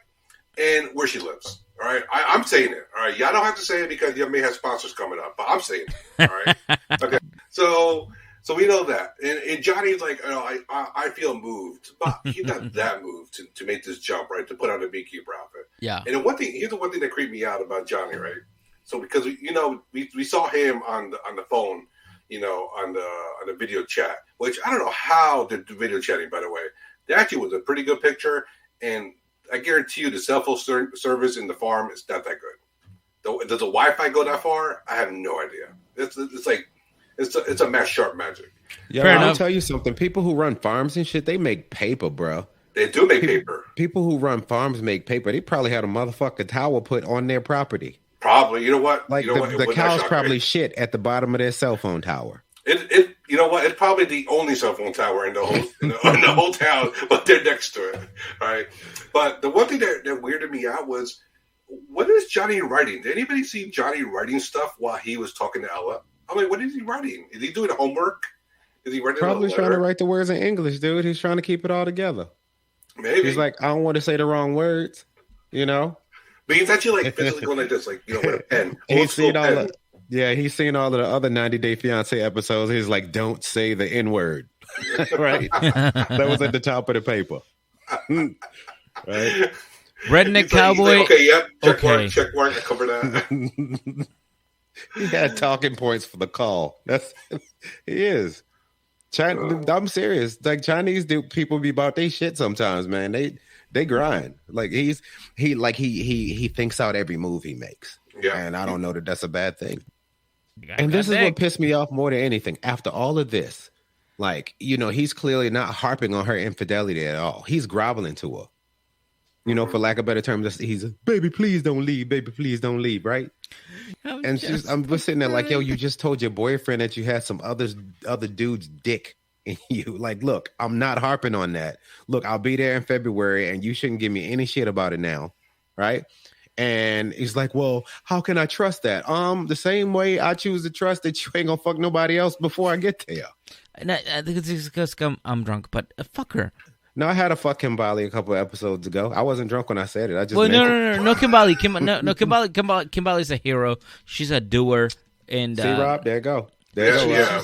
and where she lives. All right, I'm saying it. All right, y'all don't have to say it because you may have sponsors coming up, but I'm saying it. All right, okay. So we know that, and Johnny's like, you know, I feel moved, but he's not that moved to make this jump, right? To put on a beekeeper outfit. Yeah. And here's the one thing that creeped me out about Johnny, right? So because you know we saw him on the phone, you know, on the video chat, which I don't know how the video chatting, by the way, that actually was a pretty good picture, and I guarantee you the cell phone service in the farm is not that good. Does the Wi-Fi go that far? I have no idea. It's like it's a mass sharp magic. Yeah, Fair I'll enough. tell you something. People who run farms and shit, they make paper, bro. They do make paper. People who run farms make paper. They probably had a motherfucking tower put on their property. Probably. You know what? Like you know what? the cows probably shit at the bottom of their cell phone tower. It you know what? It's probably the only cell phone tower in the whole in the whole town, but they're next to it, right? But the one thing that weirded me out was, what is Johnny writing? Did anybody see Johnny writing stuff while he was talking to Ella? I'm like, what is he writing? Is he doing homework? Is he writing Probably a trying to letter? write the words in English, dude. He's trying to keep it all together. Maybe He's like, I don't want to say the wrong words, you know? but he's actually like physically going like this, like, you know, with a pen. He's Old school seen all pen. the Yeah, he's seen all of the other 90 Day Fiance episodes. He's like, don't say the N word. Right? That was at the top of the paper. Right? Redneck cowboy. Okay, yep. Okay. Check mark. I cover that. He had talking points for the call. He is. I'm serious. Like Chinese people be about they shit sometimes, man. They grind. Like he thinks out every move he makes. Yeah. And I don't know that that's a bad thing. And this is what pissed me off more than anything. After all of this, like, he's clearly not harping on her infidelity at all. He's groveling to her. For lack of better terms, he's baby, please don't leave. Baby, please don't leave. Right? I'm just sitting there like, yo, you just told your boyfriend that you had some other dude's dick in you. Like, look, I'm not harping on that. Look, I'll be there in February, and you shouldn't give me any shit about it now. Right? And he's like, well, how can I trust that? The same way I choose to trust that you ain't gonna fuck nobody else before I get there. And I think it's because I'm drunk, but fuck her. No, I had a fuck Kimbaly a couple of episodes ago. I wasn't drunk when I said it. I just no, Kimbaly. Kimbaly's a hero. She's a doer. And see, Rob, there you go. There you go. Yeah.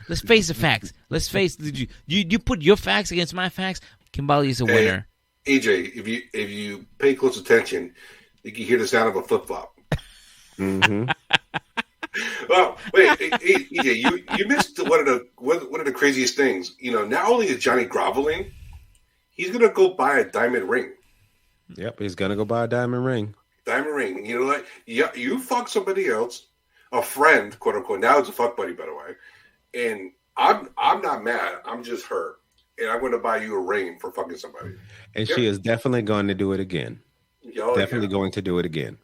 Let's face the facts. Let's face you put your facts against my facts. Kimbaly is a winner. AJ, if you pay close attention, you can hear the sound of a flip flop. Mm-hmm. Well, wait, EJ, you missed one of the craziest things. Not only is Johnny groveling, he's gonna go buy a diamond ring. Yep, he's gonna go buy a diamond ring. Diamond ring. You know what? You fuck somebody else, a friend, quote unquote. Now it's a fuck buddy, by the way. And I'm not mad. I'm just hurt, and I'm going to buy you a ring for fucking somebody. And she is definitely going to do it again. Definitely going to do it again.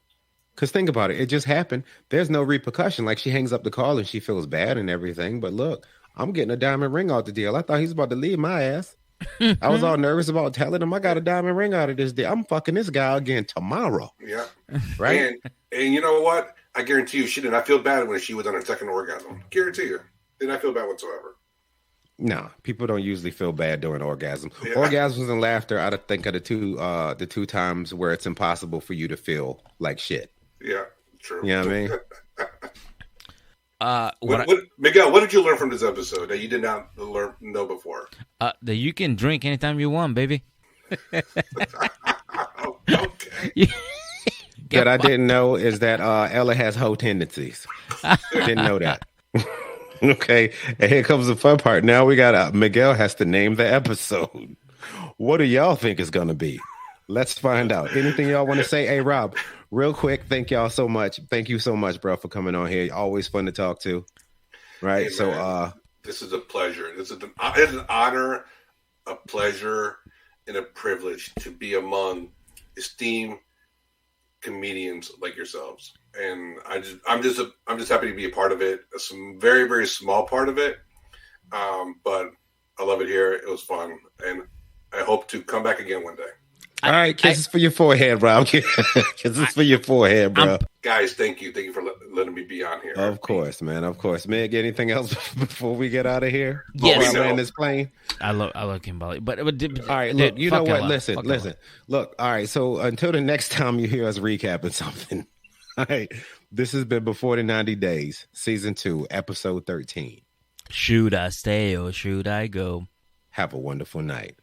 Because think about it. It just happened. There's no repercussion. Like, she hangs up the call and she feels bad and everything. But look, I'm getting a diamond ring out the deal. I thought he was about to leave my ass. I was all nervous about telling him I got a diamond ring out of this deal. I'm fucking this guy again tomorrow. Yeah. Right? And you know what? I guarantee you she did not feel bad when she was on her second orgasm. Guarantee you. Did not feel bad whatsoever. No, people don't usually feel bad during orgasm. Yeah. Orgasms and laughter, I think, are the two times where it's impossible for you to feel like shit. Yeah, true. You know what I mean? Miguel, what did you learn from this episode that you did not know before? That you can drink anytime you want, baby. Okay. That I didn't know is that Ella has hoe tendencies. Didn't know that. Okay, and here comes the fun part. Now we got Miguel has to name the episode. What do y'all think it's gonna be? Let's find out. Anything y'all want to say? Hey, Rob, real quick, thank y'all so much. Thank you so much, bro, for coming on here. Always fun to talk to. Right. Hey, so this is a pleasure. It's an honor, a pleasure, and a privilege to be among esteemed comedians like yourselves. And I'm just happy to be a part of it. It's a very, very small part of it. But I love it here. It was fun. And I hope to come back again one day. All right, kisses for your forehead, Rob. Kisses for your forehead, bro. Guys, thank you. Thank you for letting me be on here. Of course, man. Of course. Meg, anything else before we get out of here? Yes. Before I land this plane? I love Kimbaly. But all right, look, you know what? Listen. Look, all right, so until the next time you hear us recapping something, all right, this has been Before the 90 Days, Season 2, Episode 13. Should I stay or should I go? Have a wonderful night.